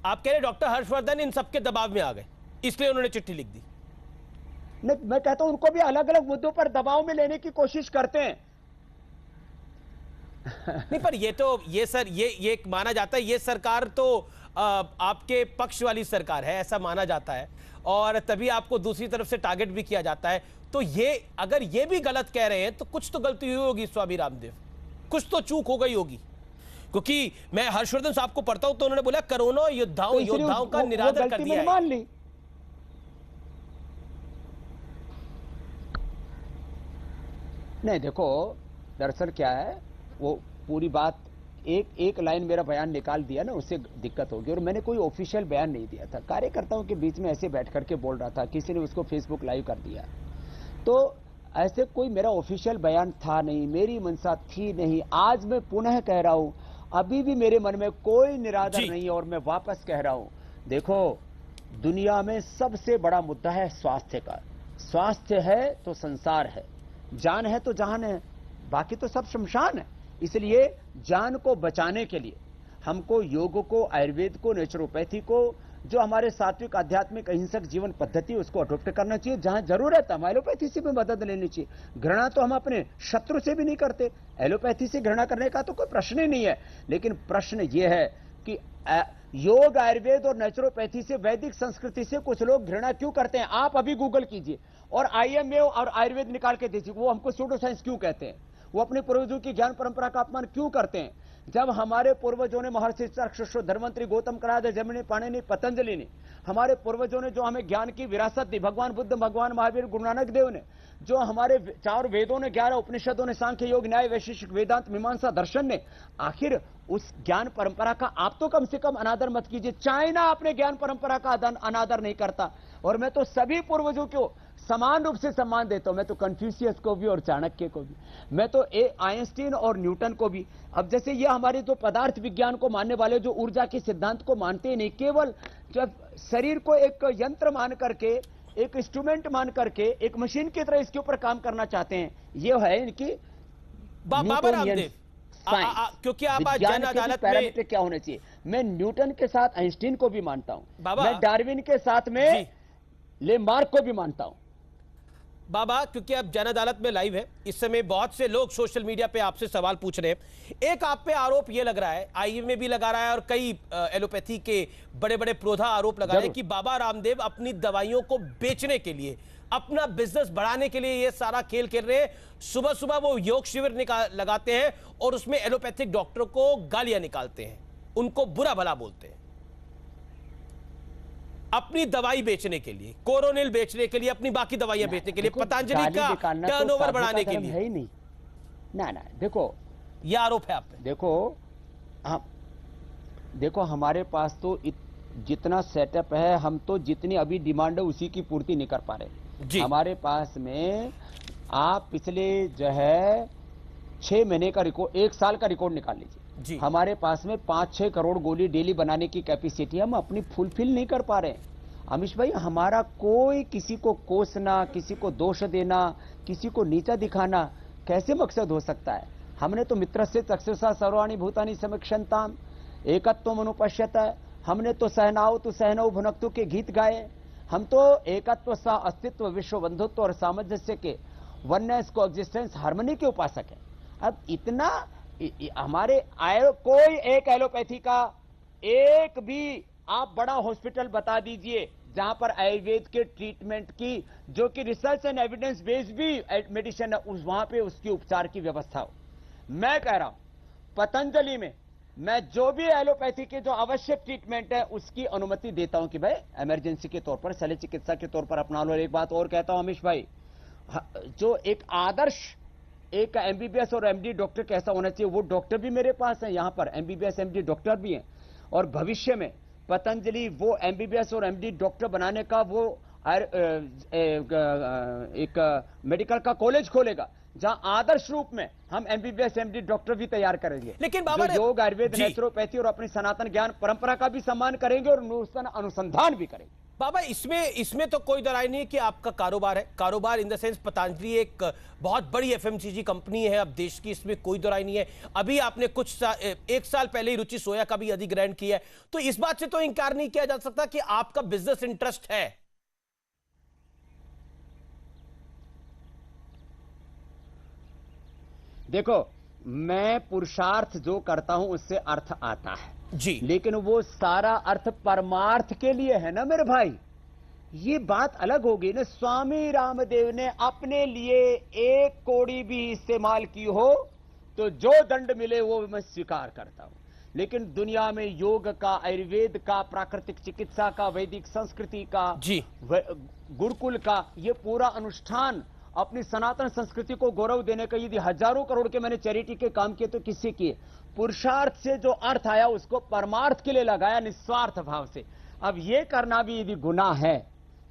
आप कह रहे डॉक्टर हर्षवर्धन इन सबके दबाव में आ गए, इसलिए उन्होंने चिट्ठी लिख दी? नहीं, मैं कहता हूं उनको भी अलग अलग मुद्दों पर दबाव में लेने की कोशिश करते हैं। नहीं, पर ये तो ये माना जाता है, ये सरकार तो आपके पक्ष वाली सरकार है, ऐसा माना जाता है, और तभी आपको दूसरी तरफ से टारगेट भी किया जाता है। तो ये अगर ये भी गलत कह रहे हैं तो कुछ तो गलती हुई होगी स्वामी रामदेव, कुछ तो चूक हो गई होगी। क्योंकि मैं हर्षवर्धन साहब को पढ़ता हूं तो उन्होंने बोला कोरोना योद्धाओं का निरादर कर दिया है। मान ली। नहीं देखो, दरअसल क्या है, वो पूरी बात एक लाइन मेरा बयान निकाल दिया ना, उससे दिक्कत होगी। और मैंने कोई ऑफिशियल बयान नहीं दिया था, कार्यकर्ताओं के बीच में ऐसे बैठ करके बोल रहा था, किसी ने उसको फेसबुक लाइव कर दिया। तो ऐसे कोई मेरा ऑफिशियल बयान था नहीं, मेरी मंशा थी नहीं। आज मैं पुनः कह रहा हूं, अभी भी मेरे मन में कोई निरादर नहीं है, और मैं वापस कह रहा हूं, देखो दुनिया में सबसे बड़ा मुद्दा है स्वास्थ्य का। स्वास्थ्य है तो संसार है, जान है तो जहान है, बाकी तो सब शमशान है। इसलिए जान को बचाने के लिए हमको योग को, आयुर्वेद को, नेचुरोपैथी को, जो हमारे सात्विक आध्यात्मिक अहिंसक जीवन पद्धति, उसको अडॉप्ट करना चाहिए। जहां जरूरत है हम एलोपैथी से भी मदद लेनी चाहिए। घृणा तो हम अपने शत्रु से भी नहीं करते, एलोपैथी से घृणा करने का तो कोई प्रश्न ही नहीं है। लेकिन प्रश्न यह है कि योग, आयुर्वेद और नेचुरोपैथी से, वैदिक संस्कृति से कुछ लोग घृणा क्यों करते हैं? आप अभी गूगल कीजिए और IMA और आयुर्वेद निकाल के दीजिए, वो हमको सूडो साइंस क्यों कहते हैं, वो अपने पूर्वजों की ज्ञान परंपरा का अपमान क्यों करते हैं? जब हमारे पूर्वजों ने, महर्षि चरक, धर्मंत्री, गौतम, कणाद, जैमिनी, पाणिनि, पतंजलि ने, हमारे पूर्वजों ने जो हमें ज्ञान की विरासत दी, भगवान बुद्ध, भगवान महावीर, गुरु नानक देव ने, जो हमारे 4 वेदों ने, 11 उपनिषदों ने, सांख्य, योग, न्याय, वैशेषिक, वेदांत, मीमांसा, दर्शन ने, आखिर उस ज्ञान परंपरा का आप तो कम से कम अनादर मत कीजिए। चाइना अपने ज्ञान परंपरा का अनादर नहीं करता, और मैं तो सभी पूर्वजों को समान रूप से सम्मान देता हूं। मैं तो कन्फ्यूशियस को भी और चाणक्य को भी, मैं तो आइंस्टीन और न्यूटन को भी। अब जैसे ये हमारे जो पदार्थ विज्ञान को मानने वाले, जो ऊर्जा के सिद्धांत को मानते ही नहीं, केवल जब शरीर को एक यंत्र मान करके, एक इंस्ट्रूमेंट मान करके, एक मशीन की तरह इसके ऊपर काम करना चाहते हैं, ये है इनकी बाबा रामदेव। क्योंकि आप आज जन अदालत में क्या होना चाहिए, मैं न्यूटन के साथ आइंस्टीन को भी मानता हूं, मैं डार्विन के साथ में लेमार्क को भी मानता हूं। बाबा, क्योंकि आप जन अदालत में लाइव है, इस समय बहुत से लोग सोशल मीडिया पे आपसे सवाल पूछ रहे हैं। एक आप पे आरोप ये लग रहा है, IMA भी लगा रहा है, और कई एलोपैथी के बड़े बड़े प्रोधा आरोप लगा रहे हैं कि बाबा रामदेव अपनी दवाइयों को बेचने के लिए, अपना बिजनेस बढ़ाने के लिए ये सारा खेल खेल रहे हैं। सुबह सुबह वो योग शिविर लगाते हैं और उसमें एलोपैथिक डॉक्टर को गालियां निकालते हैं, उनको बुरा भला बोलते हैं, अपनी दवाई बेचने के लिए, कोरोनिल बेचने के लिए, अपनी बाकी दवाइयां बेचने के लिए, पतंजलि का टर्नओवर बढ़ाने के लिए। है ही नहीं ना। देखो यह आरोप है आप पे। देखो हमारे पास तो जितना सेटअप है, हम तो जितनी अभी डिमांड है उसी की पूर्ति नहीं कर पा रहे। हमारे पास में आप पिछले जो है 6 महीने का रिकॉर्ड, 1 साल का रिकॉर्ड निकाल लीजिए। हमारे पास में 5-6 करोड़ गोली डेली बनाने की कैपेसिटी, हम अपनी फुलफिल नहीं कर पा रहे हैं। अमीश भाई, हमारा कोई किसी को कोसना, किसी को दोष देना, किसी को नीचा दिखाना कैसे मकसद हो सकता है? हमने तो मित्र से चक्षुषा सर्वाणि भूतानि समीक्षन्ताम एकत्वम अनुपश्यत, हमने तो सहनाओ तो सहनौ भुनक्तु के गीत गाए। हम तो एकत्व सा अस्तित्व, विश्व बंधुत्व और सामंजस्य के, वननेस को एग्जिस्टेंस, हार्मनी के उपासक है। अब इतना हमारे कोई एक एलोपैथी का एक भी आप बड़ा हॉस्पिटल बता दीजिए जहां पर आयुर्वेद के ट्रीटमेंट की, जो कि रिसर्च एंड एविडेंस बेस्ड भी मेडिसिन है, वहां पे उसकी उपचार की व्यवस्था हो। मैं कह रहा हूं पतंजलि में मैं जो भी एलोपैथी के जो आवश्यक ट्रीटमेंट है उसकी अनुमति देता हूं कि भाई इमरजेंसी के तौर पर, शल्य चिकित्सा के तौर पर अपना लो। एक बात और कहता हूं अमीश भाई, जो एक आदर्श एक MBBS और MD डॉक्टर कैसा होना चाहिए, वो डॉक्टर भी मेरे पास है। यहां पर MBBS MD डॉक्टर भी हैं, और भविष्य में पतंजलि वो MBBS और MD डॉक्टर बनाने का वो एक मेडिकल का कॉलेज खोलेगा, जहां आदर्श रूप में हम MBBS MD डॉक्टर भी तैयार करेंगे। लेकिन बाबा, योग, आयुर्वेद, नेचुरोपैथी और अपनी सनातन ज्ञान परंपरा का भी सम्मान करेंगे और नूतन अनुसंधान भी करेंगे। बाबा, इसमें तो कोई दराई नहीं कि आपका कारोबार है, कारोबार इन द सेंस पतंजलि एक बहुत बड़ी FMCG कंपनी है अब देश की, इसमें कोई दराई नहीं है। अभी आपने एक साल पहले ही रुचि सोया का भी अधिग्रहण किया है, तो इस बात से तो इंकार नहीं किया जा सकता कि आपका बिजनेस इंटरेस्ट है। देखो, मैं पुरुषार्थ जो करता हूं उससे अर्थ आता है। जी। लेकिन वो सारा अर्थ परमार्थ के लिए है ना मेरे भाई। ये बात अलग होगी ना। स्वामी रामदेव ने अपने लिए एक कौड़ी भी इस्तेमाल की हो तो जो दंड मिले वो मैं स्वीकार करता हूं। लेकिन दुनिया में योग का, आयुर्वेद का, प्राकृतिक चिकित्सा का, वैदिक संस्कृति का, जी, गुरुकुल का ये पूरा अनुष्ठान अपनी सनातन संस्कृति को गौरव देने का यदि हजारों करोड़ के मैंने चैरिटी के काम किए तो किसी किए। पुरुषार्थ से जो अर्थ आया उसको परमार्थ के लिए लगाया निस्वार्थ भाव से। अब ये करना भी यदि गुनाह है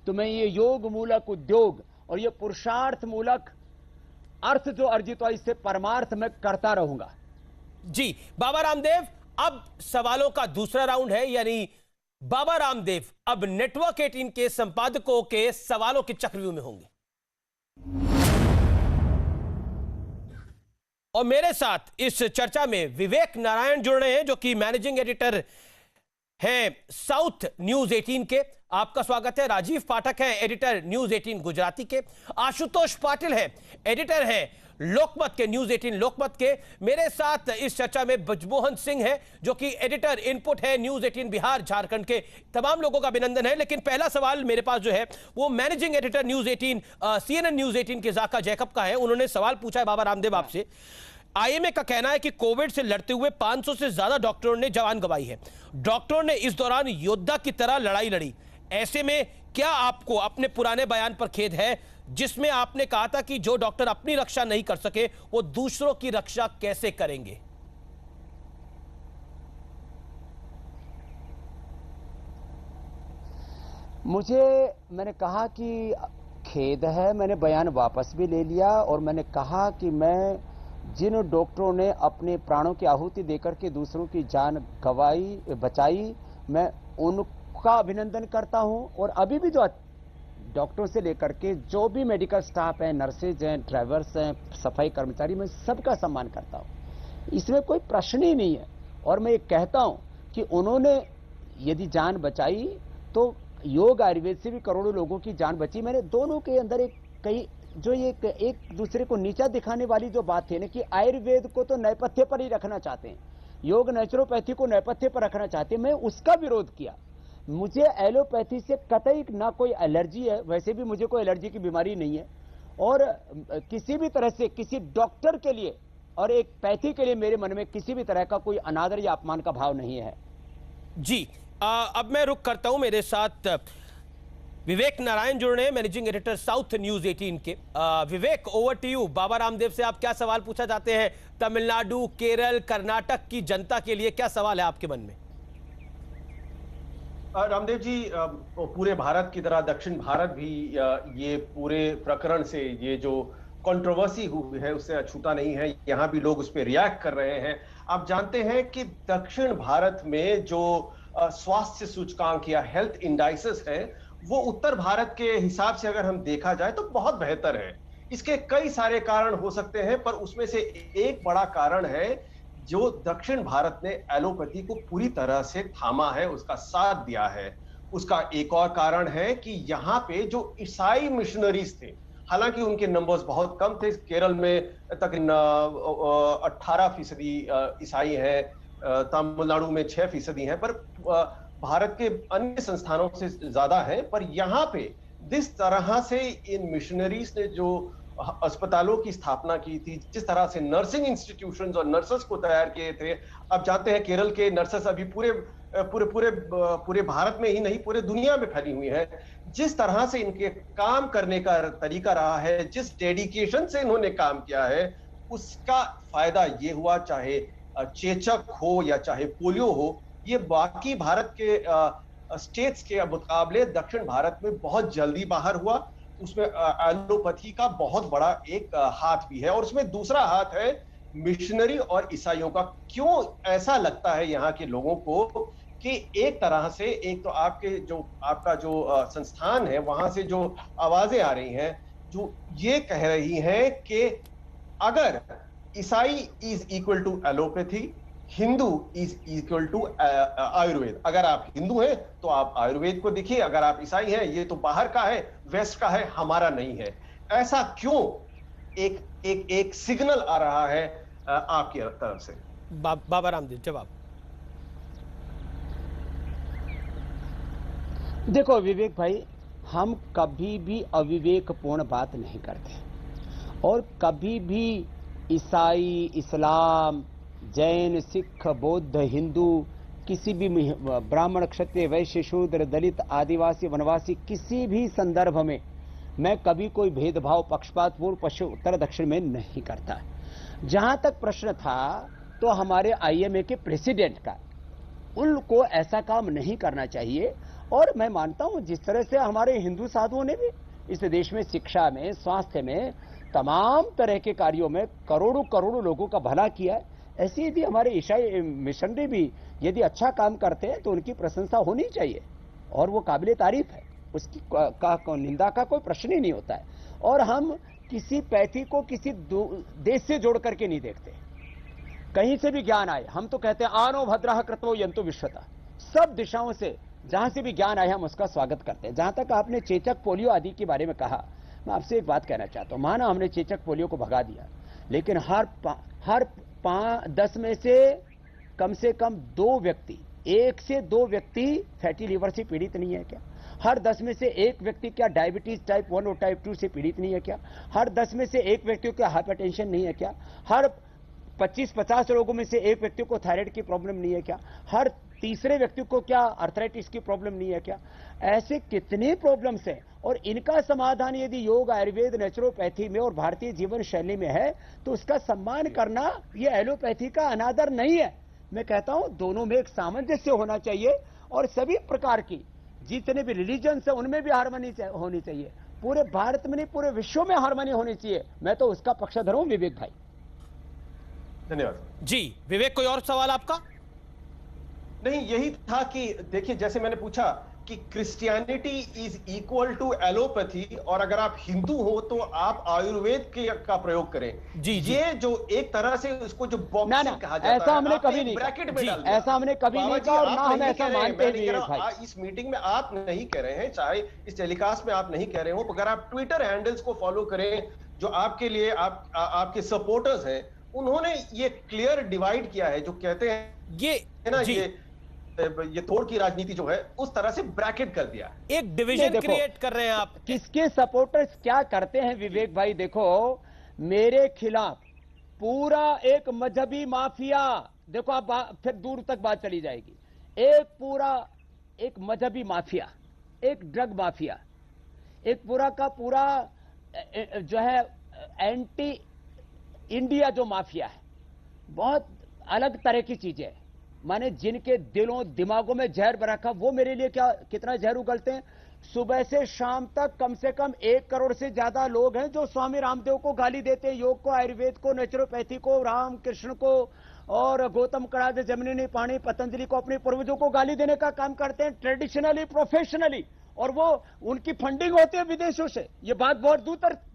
तो मैं ये योग मूलक उद्योग और ये पुरुषार्थ मूलक अर्थ जो अर्जित हुआ इससे परमार्थ में करता रहूंगा। जी बाबा रामदेव, अब सवालों का दूसरा राउंड है, यानी बाबा रामदेव अब नेटवर्क 18 के संपादकों के सवालों के चक्रव्यूह में होंगे। और मेरे साथ इस चर्चा में विवेक नारायण जुड़ रहे हैं जो कि मैनेजिंग एडिटर हैं साउथ न्यूज 18 के। आपका स्वागत है। राजीव पाठक है एडिटर न्यूज 18 गुजराती के। आशुतोष पाटिल है एडिटर हैं लोकमत के, न्यूज 18 लोकमत के। मेरे साथ इस चर्चा में ब्रजमोहन सिंह है जो कि एडिटर इनपुट है न्यूज 18 बिहार झारखंड के। तमाम लोगों का अभिनंदन है। लेकिन पहला सवाल मेरे पास जो है वो managing editor news 18 CNN news 18 के जाका जैकब का है। उन्होंने सवाल पूछा है बाबा रामदेव आपसे। IMA का कहना है कि कोविड से लड़ते हुए 500 से ज्यादा डॉक्टरों ने जान गंवाई है। डॉक्टरों ने इस दौरान योद्धा की तरह लड़ाई लड़ी। ऐसे में क्या आपको अपने पुराने बयान पर खेद है जिसमें आपने कहा था कि जो डॉक्टर अपनी रक्षा नहीं कर सके वो दूसरों की रक्षा कैसे करेंगे? मैंने कहा कि खेद है, मैंने बयान वापस भी ले लिया और मैंने कहा कि मैं जिन डॉक्टरों ने अपने प्राणों की आहुति देकर के दूसरों की जान गंवाई, बचाई, मैं उनका अभिनंदन करता हूं। और अभी भी जो डॉक्टरों से लेकर के जो भी मेडिकल स्टाफ है, नर्सेज हैं, ड्राइवर्स हैं, सफाई कर्मचारी, मैं सबका सम्मान करता हूं। इसमें कोई प्रश्न ही नहीं है। और मैं ये कहता हूं कि उन्होंने यदि जान बचाई तो योग आयुर्वेद से भी करोड़ों लोगों की जान बची। मैंने दोनों के अंदर एक दूसरे को नीचा दिखाने वाली जो बात थी ना कि आयुर्वेद को तो नैपथ्य पर ही रखना चाहते हैं, योग नेचुरोपैथी को नैपथ्य पर रखना चाहते हैं, मैं उसका विरोध किया। मुझे एलोपैथी से कतई ना कोई एलर्जी है, वैसे भी मुझे कोई एलर्जी की बीमारी नहीं है। और किसी भी तरह से किसी डॉक्टर के लिए और एक पैथी के लिए मेरे मन में किसी भी तरह का कोई अनादर या अपमान का भाव नहीं है। जी अब मैं रुक करता हूं। मेरे साथ विवेक नारायण जुड़ रहे हैं मैनेजिंग एडिटर साउथ न्यूज 18 के। विवेक, over to you. Baba Ramdev से आप क्या सवाल पूछा चाहते हैं? तमिलनाडु, केरल, कर्नाटक की जनता के लिए क्या सवाल है आपके मन में? रामदेव जी, पूरे भारत की तरह दक्षिण भारत भी ये पूरे प्रकरण से, ये जो कंट्रोवर्सी हुई है उससे अछूता नहीं है। यहाँ भी लोग उस पर रिएक्ट कर रहे हैं। आप जानते हैं कि दक्षिण भारत में जो स्वास्थ्य सूचकांक या हेल्थ इंडाइसेस है वो उत्तर भारत के हिसाब से अगर हम देखा जाए तो बहुत बेहतर है। इसके कई सारे कारण हो सकते हैं, पर उसमें से एक बड़ा कारण है जो दक्षिण भारत ने एलोपैथी को पूरी तरह से थामा है, उसका साथ दिया है। उसका एक और कारण है कि यहाँ पे जो ईसाई मिशनरीज थे, हालांकि उनके नंबर्स बहुत कम थे, केरल में तकरीबन 18% ईसाई हैं, तमिलनाडु में 6% हैं, पर भारत के अन्य संस्थानों से ज्यादा है। पर यहाँ पे जिस तरह से इन मिशनरीज ने जो अस्पतालों की स्थापना की थी, जिस तरह से नर्सिंग इंस्टीट्यूशंस और नर्सेस को तैयार किए थे, अब जानते हैं केरल के नर्सेस अभी पूरे भारत में ही नहीं पूरे दुनिया में फैली हुई हैं। जिस तरह से इनके काम करने का तरीका रहा है, जिस डेडिकेशन से इन्होंने काम किया है, उसका फायदा ये हुआ, चाहे चेचक हो या चाहे पोलियो हो, ये बाकी भारत के स्टेट्स के मुकाबले दक्षिण भारत में बहुत जल्दी बाहर हुआ। उसमें एलोपैथी का बहुत बड़ा एक हाथ भी है और उसमें दूसरा हाथ है मिशनरी और ईसाइयों का। क्यों ऐसा लगता है यहाँ के लोगों को कि एक तरह से, एक तो आपका जो संस्थान है वहां से जो आवाजें आ रही हैं जो ये कह रही हैं कि अगर ईसाई is equal to allopathy, Hindu is equal to Ayurveda. अगर आप हिंदू हैं तो आप आयुर्वेद को देखिए, अगर आप ईसाई हैं ये तो बाहर का है, वेस्ट का है, हमारा नहीं है। ऐसा क्यों एक सिग्नल आ रहा है आपकी तरफ से? बाबा रामदेव जवाब। देखो विवेक भाई, हम कभी भी अविवेकपूर्ण बात नहीं करते और कभी भी ईसाई, इस्लाम, जैन, सिख, बौद्ध, हिंदू, किसी भी ब्राह्मण, क्षत्रिय, वैश्य, शूद्र, दलित, आदिवासी, वनवासी, किसी भी संदर्भ में मैं कभी कोई भेदभाव, पक्षपात, पूर्व, पश्चिम, उत्तर, दक्षिण में नहीं करता। जहां तक प्रश्न था तो हमारे आईएमए के प्रेसिडेंट का, उनको ऐसा काम नहीं करना चाहिए। और मैं मानता हूं जिस तरह से हमारे हिंदू साधुओं ने भी इस देश में शिक्षा में, स्वास्थ्य में, तमाम तरह के कार्यों में करोड़ों करोड़ों लोगों का भला किया है, ऐसे यदि हमारे ईसाई मिशनरी भी यदि अच्छा काम करते हैं तो उनकी प्रशंसा होनी चाहिए और वो काबिले तारीफ है, उसकी निंदा का कोई प्रश्न ही नहीं होता है। और हम किसी पैथी को किसी देश से जोड़ करके नहीं देखते, कहीं से भी ज्ञान आए हम तो कहते हैं आनो भद्रः कृतो यंतु विश्वता, सब दिशाओं से जहां से भी ज्ञान आए हम उसका स्वागत करते हैं। जहां तक आपने चेचक, पोलियो आदि के बारे में कहा, मैं आपसे एक बात कहना चाहता हूं, माना हमने चेचक, पोलियो को भगा दिया, लेकिन हर 10 में से कम 2 व्यक्ति, 1 से 2 व्यक्ति फैटी लीवर से पीड़ित नहीं है क्या? हर 10 में से 1 व्यक्ति क्या डायबिटीज टाइप 1 और टाइप 2 से पीड़ित नहीं है क्या? हर 10 में से 1 व्यक्ति को हाइपरटेंशन नहीं है क्या? हर 25-50 लोगों में से 1 व्यक्ति को थायराइड की प्रॉब्लम नहीं है क्या? हर तीसरे व्यक्ति को क्या आर्थराइटिस की प्रॉब्लम नहीं है क्या? ऐसे कितने प्रॉब्लम्स हैं और इनका समाधान यदि योग, आयुर्वेद, नेचुरोपैथी में और भारतीय जीवन शैली में है तो उसका सम्मान करना यह एलोपैथी का अनादर नहीं है। मैं कहता हूं दोनों में एक सामंजस्य होना चाहिए और सभी प्रकार की जितने भी रिलीजन है उनमें भी हार्मनी होनी चाहिए। पूरे भारत में नहीं, पूरे विश्व में हार्मनी होनी चाहिए। मैं तो उसका पक्षधर हूं विवेक भाई। धन्यवाद जी। विवेक, कोई और सवाल आपका? नहीं, यही था कि देखिए, जैसे मैंने पूछा कि Christianity is equal to allopathy और अगर आप हिंदू हो तो आप आयुर्वेद का प्रयोग करें। जी। ये जो एक तरह से उसको जो बॉक्सिंग कहा जाता ऐसा है, हमने आपने कभी नहीं ब्रैकेट में जी, डाल दिया। ऐसा हमने कभी नहीं कहा और ना हम ऐसा मानते भी हैं भाई। इस मीटिंग में आप नहीं कह रहे हैं, चाहे इस टेलीकास्ट में आप नहीं कह रहे हो, अगर आप ट्विटर हैंडल्स को फॉलो करें जो आपके लिए आपके सपोर्टर्स हैं, उन्होंने ये क्लियर डिवाइड किया है, जो कहते हैं ये है ना, ये थोड़ की राजनीति जो है उस तरह से ब्रैकेट कर दिया, एक डिवीजन क्रिएट कर रहे हैं आप। किसके सपोर्टर्स क्या करते हैं विवेक भाई? देखो, मेरे खिलाफ पूरा एक मजहबी माफिया, देखो आप फिर दूर तक बात चली जाएगी, एक मजहबी माफिया, एक ड्रग माफिया, एक पूरा का पूरा जो है एंटी इंडिया जो माफिया है, बहुत अलग तरह की चीजें हैं। माने जिनके दिलों दिमागों में जहर रखा, वो मेरे लिए कितना जहर उगलते हैं। सुबह से शाम तक कम से कम 1 करोड़ से ज्यादा लोग हैं जो स्वामी रामदेव को गाली देते हैं, योग को, आयुर्वेद को, नेचुरोपैथी को, रामकृष्ण को और गौतम कड़ाद, जमनीनी पाणी, पतंजलि को, अपने पूर्वजों को गाली देने का काम करते हैं ट्रेडिशनली, प्रोफेशनली, और वो उनकी फंडिंग होती है विदेशों से। ये बात बहुत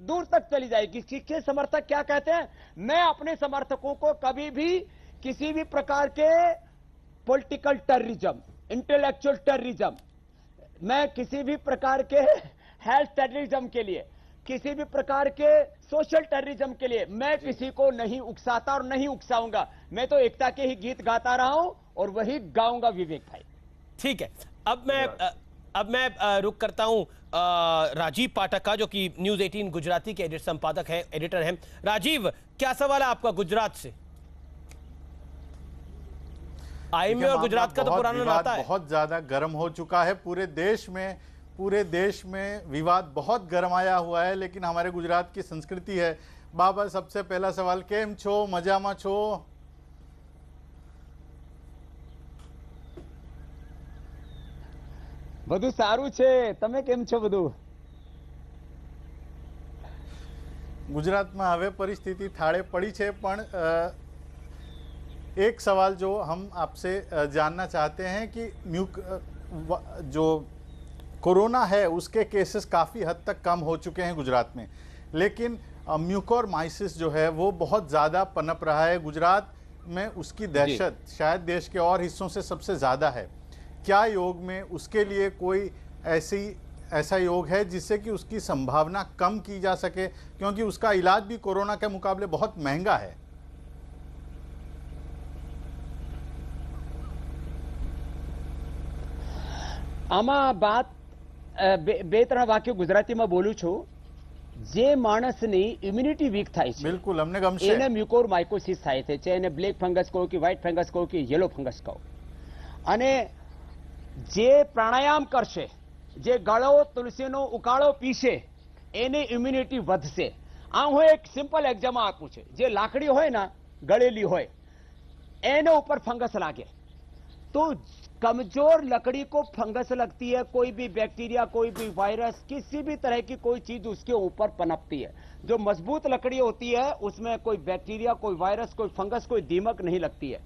दूर तक चली जाएगी। किसके समर्थक क्या कहते हैं? मैं अपने समर्थकों को कभी भी किसी भी प्रकार के पॉलिटिकल टेररिज्म, इंटेलेक्चुअल टेररिज्म, मैं किसी भी प्रकार के हेल्थ टेररिज्म के लिए, किसी भी प्रकार के सोशल टेररिज्म के लिए मैं किसी को नहीं उकसाता और नहीं उकसाऊंगा। मैं तो एकता के ही गीत गाता रहा हूं और वही गाऊंगा विवेक भाई। ठीक है, अब मैं रुक करता हूं राजीव पाठक का, जो कि न्यूज 18 गुजराती के एडिटर हैं। राजीव, क्या सवाल है आपका गुजरात से? आईएमए और गुजरात का तो पुराना नाता है। बहुत ज्यादा गर्म हो चुका है, पूरे देश में विवाद बहुत गरमाया हुआ है, लेकिन हमारे गुजरात की संस्कृति है। बाबा, सबसे पहला सवाल, केम छो? मजामा छो? બધું સારું છે, તમે કેમ છો? બધું ગુજરાતમાં હવે પરિસ્થિતિ થાળે પડી છે, પણ एक सवाल जो हम आपसे जानना चाहते हैं कि जो कोरोना है उसके केसेस काफ़ी हद तक कम हो चुके हैं गुजरात में, लेकिन म्यूकोरमाइसिस जो है वो बहुत ज़्यादा पनप रहा है गुजरात में। उसकी दहशत शायद देश के और हिस्सों से सबसे ज़्यादा है। क्या योग में उसके लिए कोई ऐसा योग है जिससे कि उसकी संभावना कम की जा सके, क्योंकि उसका इलाज भी कोरोना के मुकाबले बहुत महंगा है? આમાં બાત બે ત્રણ વાક્યો ગુજરાતીમાં બોલું છું. જે માણસની ઇમ્યુનિટી વીક થાય છે, બિલકુલ અમને ગમશે, એને મ્યુકોરમાઇકોસિસ થાય છે. એને બ્લેક ફંગસ કહો કે વ્હાઇટ ફંગસ કહો કે યલો ફંગસ કહો. અને જે પ્રાણાયામ કરશે, જે ગળો તુલસીનો ઉકાળો પીશે, એની ઇમ્યુનિટી વધશે. આ હું એક સિમ્પલ એક્ઝામ્પલ આપું છું. જે લાકડી હોય ને ગળેલી હોય, એના ઉપર ફંગસ લાગે तो कमजोर लकड़ी को फंगस लगती है, कोई भी बैक्टीरिया, कोई भी वायरस, किसी भी तरह की कोई चीज उसके ऊपर पनपती है. जो मजबूत लकड़ी होती है उसमें कोई बैक्टीरिया, कोई वायरस, कोई फंगस, कोई दीमक नहीं लगती है.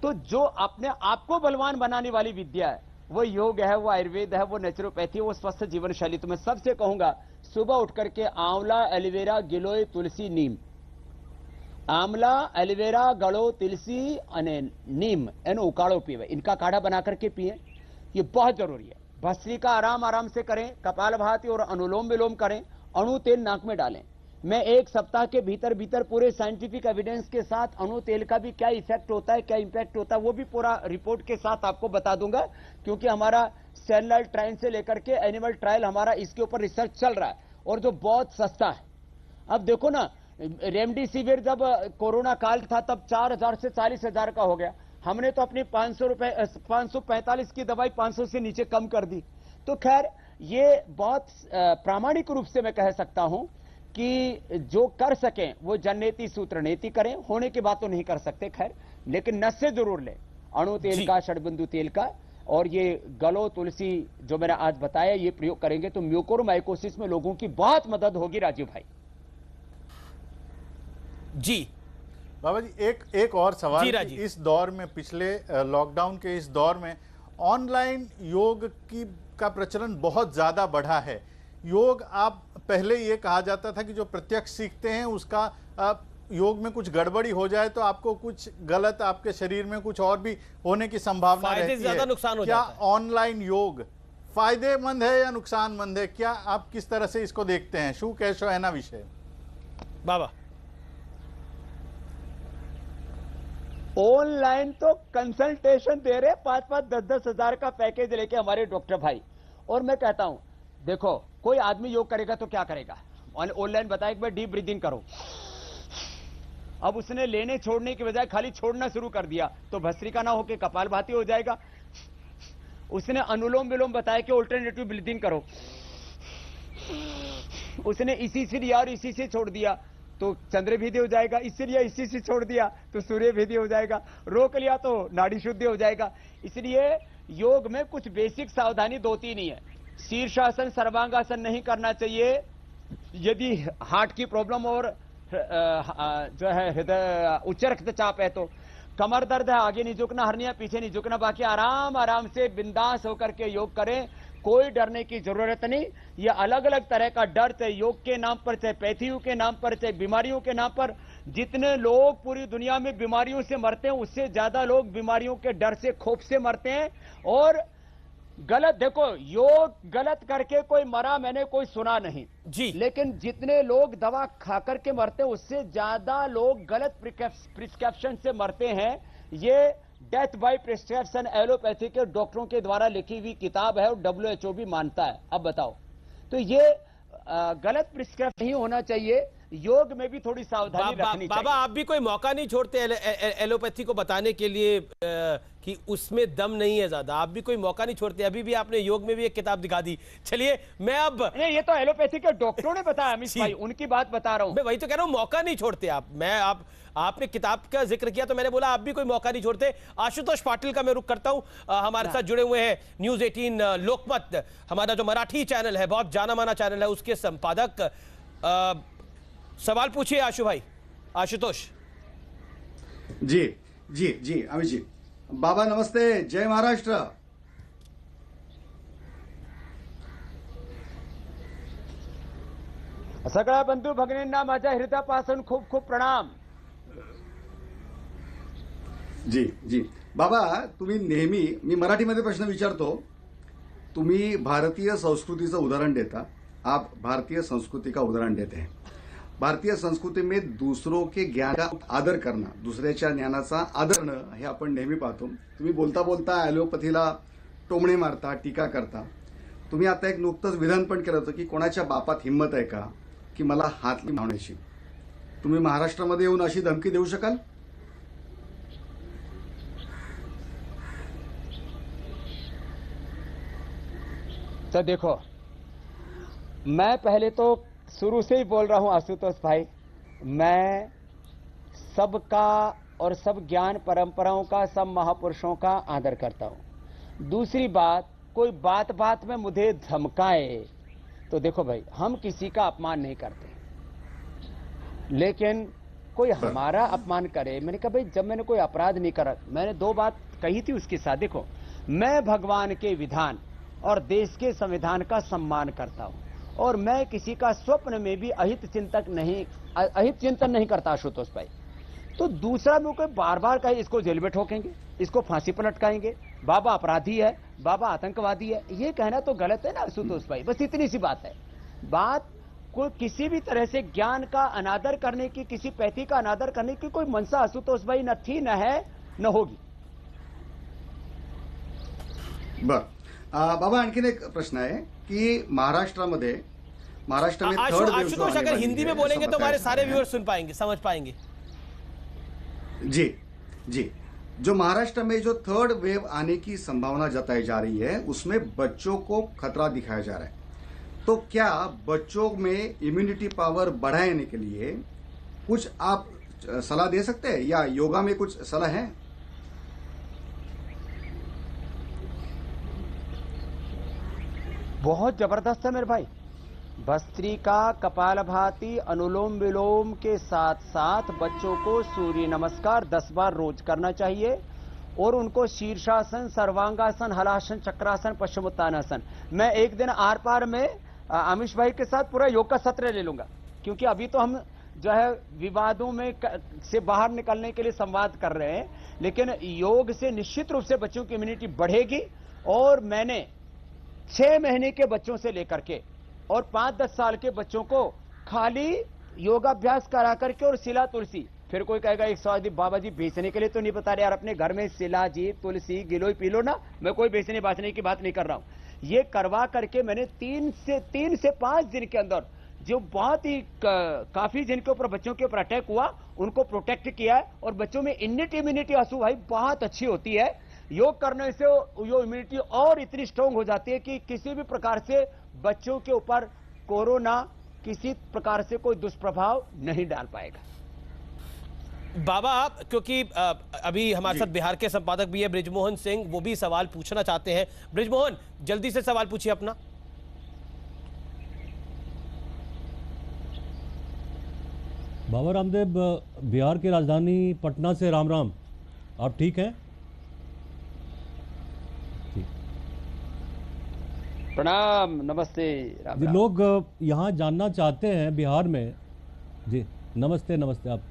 तो जो अपने आप को बलवान बनाने वाली विद्या है वो योग है, वो आयुर्वेद है, वो नेचुरोपैथी, वो स्वस्थ जीवन शैली. तो मैं सबसे कहूंगा सुबह उठ करके आंवला, एलोवेरा, गिलोय, तुलसी, नीम, आंवला, एलोवेरा, गड़ो, तुलसी અને नीम એનો ઉકાળો પીવે. इनका काढ़ा बना करके पिए, ये बहुत जरूरी है. भस्त्रिका आराम आराम से करें, कपालभाति और अनुलोम विलोम करें, अणु तेल नाक में डालें. मैं एक सप्ताह के भीतर भीतर पूरे साइंटिफिक एविडेंस के साथ अणु तेल का भी क्या इफेक्ट होता है, क्या इंपैक्ट होता है, वो भी पूरा रिपोर्ट के साथ आपको बता दूंगा. क्योंकि हमारा सेलुलर ट्रायल से लेकर के एनिमल ट्रायल हमारा इसके ऊपर रिसर्च चल रहा है और जो बहुत सस्ता है. अब देखो ना, रेमडेसिविर जब कोरोना काल था तब 4,000 से 40,000 का हो गया. हमने तो अपनी 545 की दवाई 500 से नीचे कम कर दी. तो खैर ये बहुत प्रामाणिक रूप से मैं कह सकता हूं कि जो कर सकें वो जननेति सूत्र नीति करें. होने की बात तो नहीं कर सकते खैर, लेकिन नशे जरूर लें, अणु तेल का, षडबिंदु तेल का. और ये गलो, तुलसी जो मैंने आज बताया ये प्रयोग करेंगे तो म्यूकोरमाइकोसिस में लोगों की बहुत मदद होगी. राजीव भाई जी. बाबा जी एक और सवाल जी, कि इस दौर में, पिछले लॉकडाउन के इस दौर में ऑनलाइन योग का प्रचलन बहुत ज़्यादा बढ़ा है. योग, आप पहले ये कहा जाता था कि जो प्रत्यक्ष सीखते हैं उसका योग में कुछ गड़बड़ी हो जाए तो आपको कुछ गलत, आपके शरीर में कुछ और भी होने की संभावना रहती है. ज्यादा नुकसान हो क्या जाता है. ऑनलाइन योग फायदेमंद है या नुकसानमंद है? क्या आप किस तरह से इसको देखते हैं? शू कैशो है ना विषय बाबा. ऑनलाइन तो कंसल्टेशन दे रहे 5-5, 10-10 हजार का पैकेज लेके हमारे डॉक्टर भाई. और मैं कहता हूं देखो, कोई आदमी योग करेगा तो क्या करेगा? ऑनलाइन बताया कि भाई डीप ब्रीदिंग करो. अब उसने लेने छोड़ने की बजाय खाली छोड़ना शुरू कर दिया तो भस्त्रिका ना होके कपालभाति हो जाएगा. उसने अनुलोम विलोम बताया कि ऑल्टरनेटिव ब्रीदिंग करो, उसने इसी से लिया और इसी से छोड़ दिया तो चंद्र भेदी हो जाएगा. इसलिए इसी से छोड़ दिया तो सूर्य भेदी हो जाएगा. रोक लिया तो नाड़ी शुद्धि हो जाएगा. इसलिए योग में कुछ बेसिक सावधानी 2-3 ही है. शीर्षासन, सर्वांगासन नहीं करना चाहिए यदि हार्ट की प्रॉब्लम और जो है हृदय, उच्च रक्तचाप है. तो कमर दर्द है, आगे नहीं झुकना, हर्निया पीछे नहीं झुकना, बाकी आराम आराम से बिंदास होकर के योग करें. कोई डरने की जरूरत नहीं. ये अलग अलग तरह का डर, चाहे योग के नाम पर, चाहे पैथियों के नाम पर, चाहे बीमारियों के नाम पर. जितने लोग पूरी दुनिया में बीमारियों से मरते हैं उससे ज्यादा लोग बीमारियों के डर से, खौफ से मरते हैं. और गलत, देखो योग गलत करके कोई मरा मैंने कोई सुना नहीं जी. लेकिन जितने लोग दवा खा करके मरते हैं उससे ज्यादा लोग गलत प्रिस्क्रिप्शन से मरते हैं. ये डेथ बाय प्रिस्क्रिप्शन एलोपैथी के डॉक्टरों के द्वारा लिखी हुई किताब है और WHO भी मानता है. अब बताओ, तो ये गलत प्रिस्क्रिप्शन नहीं होना चाहिए. योग में भी थोड़ी सावधानी रखनी चाहिए. बाबा आप भी कोई मौका नहीं छोड़ते एलोपैथी को बताने के लिए कि उसमें दम नहीं है ज्यादा? आप भी कोई मौका नहीं छोड़ते? अभी भी आपने योग में भी एक किताब दिखा दी. चलिए मैं अब नहीं, ये तो एलोपैथी के डॉक्टरों ने बताया अमित भाई, उनकी बात बता रहा हूं. मैं वही तो कह रहा हूं, मौका नहीं छोड़ते आप. आपने किताब का जिक्र किया तो मैंने बोला आप भी कोई मौका नहीं छोड़ते. आशुतोष पाटिल का मैं रुख करता हूं. हमारे साथ जुड़े हुए हैं न्यूज़ 18 लोकमत, हमारा जो मराठी चैनल है, बहुत जाना माना चैनल है, उसके संपादक. सवाल पूछिए आशु भाई. आशुतोष जी जी जी अमित जी. बाबा नमस्ते, जय महाराष्ट्र. सगळ्या बंधू भगिनींना माझ्या हृदयापासून खूप खूप प्रणाम. जी जी बाबा, तुम्ही नेहमी, मी मराठीमध्ये प्रश्न विचारतो, तुम्ही भारतीय संस्कृतीचं उदाहरण देता. आप भारतीय संस्कृति का उदाहरण देते हैं. भारतीय संस्कृती में दूसरों के ज्ञान का आदर करना, दुसऱ्याच्या ज्ञानाचा आदर करणं हे आपण नेहमी पाहतो. तुम्ही बोलता बोलता ॲलोपॅथीला टोमणे मारता, टीका करता. तुम्ही आता एक नुकतंच विधान पण केलं होतं की कोणाच्या बापात हिंमत आहे का की मला हात लावण्याची. तुम्ही महाराष्ट्रामध्ये येऊन अशी धमकी देऊ शकाल? तो देखो, मैं पहले तो शुरू से ही बोल रहा हूं आशुतोष भाई, मैं सबका और सब ज्ञान परंपराओं का, सब महापुरुषों का आदर करता हूं. दूसरी बात, कोई बात बात में मुझे धमकाए तो देखो भाई, हम किसी का अपमान नहीं करते, लेकिन कोई हमारा अपमान करे. मैंने कहा भाई, जब मैंने कोई अपराध नहीं करा, मैंने 2 बात कही थी उसके साथ. देखो, मैं भगवान के विधान और देश के संविधान का सम्मान करता हूं, और मैं किसी का स्वप्न में भी अहित चिंतन नहीं करता आशुतोष भाई. तो दूसरा में कोई बार बार कहे इसको जेल में ठोकेंगे, इसको फांसी पर लटकाएंगे, बाबा अपराधी है, बाबा आतंकवादी है, ये कहना तो गलत है ना आशुतोष भाई. बस इतनी सी बात है. बात कोई किसी भी तरह से ज्ञान का अनादर करने की, किसी पैथी का अनादर करने की कोई मनसा आशुतोष भाई न थी, न है, न होगी. बर, बाबा आणखीन एक प्रश्न आहे की महाराष्ट्र में थर्ड वेव आशुतोष, अगर हिंदी में बोलेंगे तो हमारे सारे व्यूअर्स सुन पाएंगे, समझ पाएंगे. जी जी, जो महाराष्ट्र में जो थर्ड वेव आने की संभावना जताई जा रही है उसमें बच्चों को खतरा दिखाया जा रहा है. तो क्या बच्चों में इम्यूनिटी पावर बढ़ाने के लिए कुछ आप सलाह दे सकते हैं, या योगा में कुछ सलाह है? बहुत जबरदस्त है मेरे भाई. भस्त्रिका, कपालभाति, अनुलोम विलोम के साथ साथ बच्चों को सूर्य नमस्कार 10 बार रोज करना चाहिए, और उनको शीर्षासन, सर्वांगासन, हलासन, चक्रासन, पश्चिमोत्तानासन. मैं एक दिन आर पार में आमिष भाई के साथ पूरा योग का सत्र ले लूंगा, क्योंकि अभी तो हम जो है विवादों में से बाहर निकलने के लिए संवाद कर रहे हैं, लेकिन योग से निश्चित रूप से बच्चों की इम्यूनिटी बढ़ेगी. और मैंने 6 महीने के बच्चों से लेकर के और 5-10 साल के बच्चों को खाली योगाभ्यास करा करके और सिला तुलसी. फिर कोई कहेगा 100 बाबा जी बेचने के लिए तो नहीं बता रहे यार, अपने घर में सिला जी, तुलसी, गिलोय पी लो ना. मैं कोई बेचने बाचने की बात नहीं कर रहा हूं. ये करवा करके मैंने 3 से 5 दिन के अंदर जो बहुत ही काफी जिनके ऊपर बच्चों के ऊपर अटैक हुआ उनको प्रोटेक्ट किया है, और बच्चों में इम्यूनिटी आंसू भाई बहुत अच्छी होती है. योग करने से यो इम्यूनिटी और इतनी स्ट्रांग हो जाती है कि किसी भी प्रकार से बच्चों के ऊपर कोरोना किसी प्रकार से कोई दुष्प्रभाव नहीं डाल पाएगा. बाबा, क्योंकि अभी हमारे साथ बिहार के संपादक भी है ब्रिजमोहन सिंह, वो भी सवाल पूछना चाहते हैं. ब्रिजमोहन, जल्दी से सवाल पूछिए अपना. बाबा रामदेव, बिहार की राजधानी पटना से राम राम, आप ठीक हैं? प्रणाम, नमस्ते. राम राम. लोग यहाँ जानना चाहते हैं बिहार में, जी नमस्ते नमस्ते, आप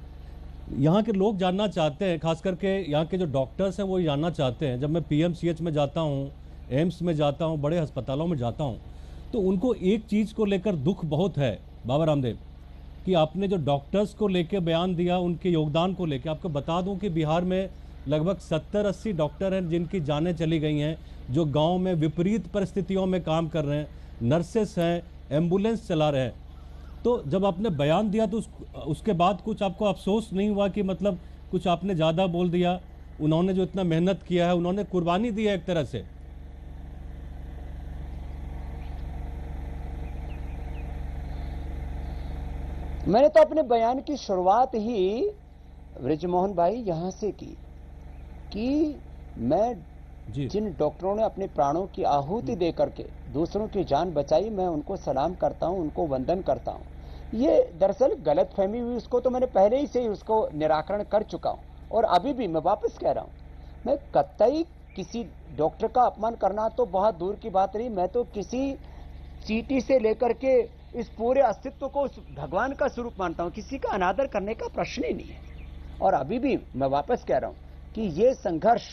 यहाँ के लोग जानना चाहते हैं, खास करके यहाँ के जो डॉक्टर्स हैं वो जानना चाहते हैं. जब मैं PMCH में जाता हूँ, एम्स में जाता हूँ, बड़े अस्पतालों में जाता हूँ, तो उनको एक चीज़ को लेकर दुख बहुत है बाबा रामदेव, कि आपने जो डॉक्टर्स को लेकर बयान दिया, उनके योगदान को लेकर. आपको बता दूं कि बिहार में लगभग 70-80 डॉक्टर हैं जिनकी जानें चली गई हैं, जो गांव में विपरीत परिस्थितियों में काम कर रहे हैं, नर्सेस हैं, एम्बुलेंस चला रहे हैं. तो जब आपने बयान दिया तो उसके बाद कुछ आपको अफसोस नहीं हुआ कि मतलब कुछ आपने ज़्यादा बोल दिया? उन्होंने जो इतना मेहनत किया है, उन्होंने कुर्बानी दी है एक तरह से. मैंने तो अपने बयान की शुरुआत ही ब्रिजमोहन भाई यहां से की कि मैं जिन डॉक्टरों ने अपने प्राणों की आहुति दे करके दूसरों की जान बचाई, मैं उनको सलाम करता हूं, उनको वंदन करता हूं. ये दरअसल गलतफहमी हुई, उसको तो मैंने पहले ही से ही उसको निराकरण कर चुका हूं, और अभी भी मैं वापस कह रहा हूं, मैं कतई किसी डॉक्टर का अपमान करना तो बहुत दूर की बात रही. मैं तो किसी चींटी से लेकर के इस पूरे अस्तित्व को उस भगवान का स्वरूप मानता हूं. किसी का अनादर करने का प्रश्न ही नहीं है. और अभी भी मैं वापस कह रहा हूं कि ये संघर्ष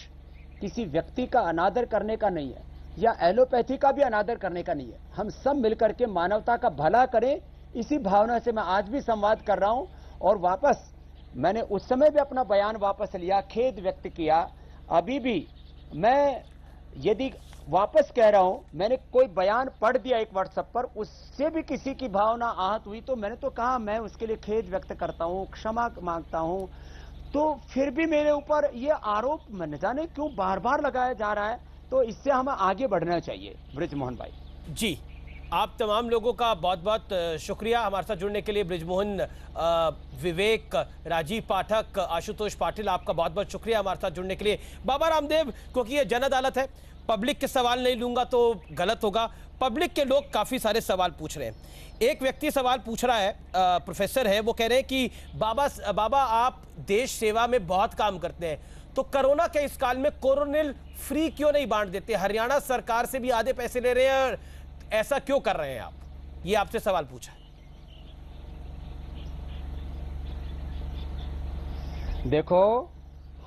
किसी व्यक्ति का अनादर करने का नहीं है, या एलोपैथी का भी अनादर करने का नहीं है. हम सब मिलकर के मानवता का भला करें, इसी भावना से मैं आज भी संवाद कर रहा हूं. और वापस मैंने उस समय भी अपना बयान वापस लिया, खेद व्यक्त किया. अभी भी मैं यदि वापस कह रहा हूं, मैंने कोई बयान पढ़ दिया एक व्हाट्सएप पर, उससे भी किसी की भावना आहत हुई तो मैंने तो कहा मैं उसके लिए खेद व्यक्त करता हूं, क्षमा मांगता हूं। तो फिर भी मेरे ऊपर ये आरोप न जाने क्यों बार बार लगाया जा रहा है, तो इससे हमें आगे बढ़ना चाहिए। बृजमोहन भाई जी, आप तमाम लोगों का बहुत बहुत शुक्रिया हमारे साथ जुड़ने के लिए। बृजमोहन, विवेक, राजीव पाठक, आशुतोष पाटिल, आपका बहुत बहुत शुक्रिया हमारे साथ जुड़ने के लिए। बाबा रामदेव, क्योंकि ये जन अदालत है, पब्लिक के सवाल नहीं लूंगा तो गलत होगा। पब्लिक के लोग काफ़ी सारे सवाल पूछ रहे हैं। एक व्यक्ति सवाल पूछ रहा है, प्रोफेसर है, वो कह रहे हैं कि बाबा आप देश सेवा में बहुत काम करते हैं, तो कोरोना के इस काल में कोरोनिल फ्री क्यों नहीं बांट देते? हरियाणा सरकार से भी आधे पैसे ले रहे हैं, ऐसा क्यों कर रहे हैं आप? ये आपसे सवाल पूछा है। देखो,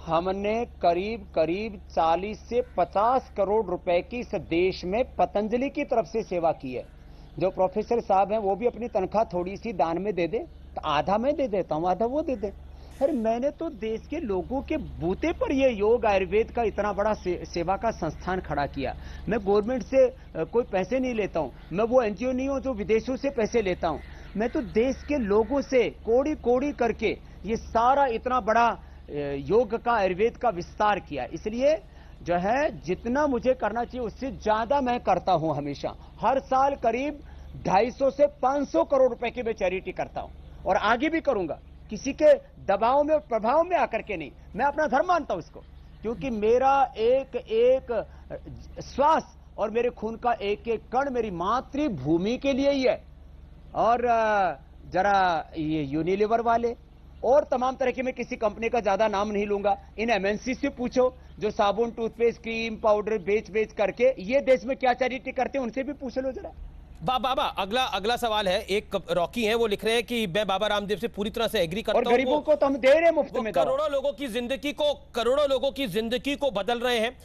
हमने करीब 40 से 50 करोड़ रुपए की इस देश में पतंजलि की तरफ से सेवा की है। जो प्रोफेसर साहब हैं वो भी अपनी तनख्वाह थोड़ी सी दान में दे दे, तो आधा मैं दे देता हूं, आधा वो दे दे। अरे मैंने तो देश के लोगों के बूते पर ये योग आयुर्वेद का इतना बड़ा सेवा का संस्थान खड़ा किया। मैं गवर्नमेंट से कोई पैसे नहीं लेता हूं, मैं वो एनजीओ नहीं हूं जो विदेशों से पैसे लेता हूं। मैं तो देश के लोगों से कोड़ी कोड़ी करके ये सारा इतना बड़ा योग का आयुर्वेद का विस्तार किया। इसलिए जो है जितना मुझे करना चाहिए उससे ज्यादा मैं करता हूं। हमेशा हर साल करीब 250 से 500 करोड़ रुपए की मैं चैरिटी करता हूं और आगे भी करूंगा, किसी के दबाव में प्रभाव में आकर के नहीं। मैं अपना धर्म मानता हूं इसको, क्योंकि मेरा एक एक श्वास और मेरे खून का एक एक कण मेरी मातृभूमि के लिए ही है। और जरा ये यूनिलीवर वाले और तमाम तरह के, मैं किसी कंपनी का ज्यादा नाम नहीं लूंगा, इन एमएनसी से पूछो जो साबुन, टूथपेस्ट, क्रीम, पाउडर बेच करके ये देश में क्या चैरिटी करते हैं, उनसे भी पूछ लो जरा। बाबा अगला सवाल है। एक रॉकी है, वो लिख रहे हैं कि मैं बाबा रामदेव से पूरी तरह से एग्री करता हूं। और गरीबों को तो हम दे रहे हैं मुफ्त में, करोड़ों लोगों की जिंदगी को बदल रहे हैं।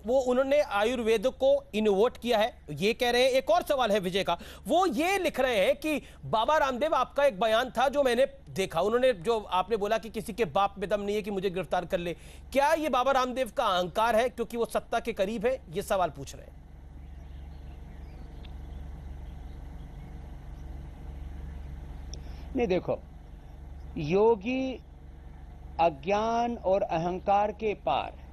वो उन्होंने आयुर्वेद को इनोवेट किया है, ये कह रहे हैं। एक और सवाल है विजय का, वो ये लिख रहे हैं कि बाबा रामदेव, आपका एक बयान था जो मैंने देखा, उन्होंने जो आपने बोला कि किसी के बाप में दम नहीं है कि मुझे गिरफ्तार कर ले, क्या ये बाबा रामदेव का अहंकार है क्योंकि वो सत्ता के करीब है? ये सवाल पूछ रहे हैं। नहीं, देखो, योगी अज्ञान और अहंकार के पार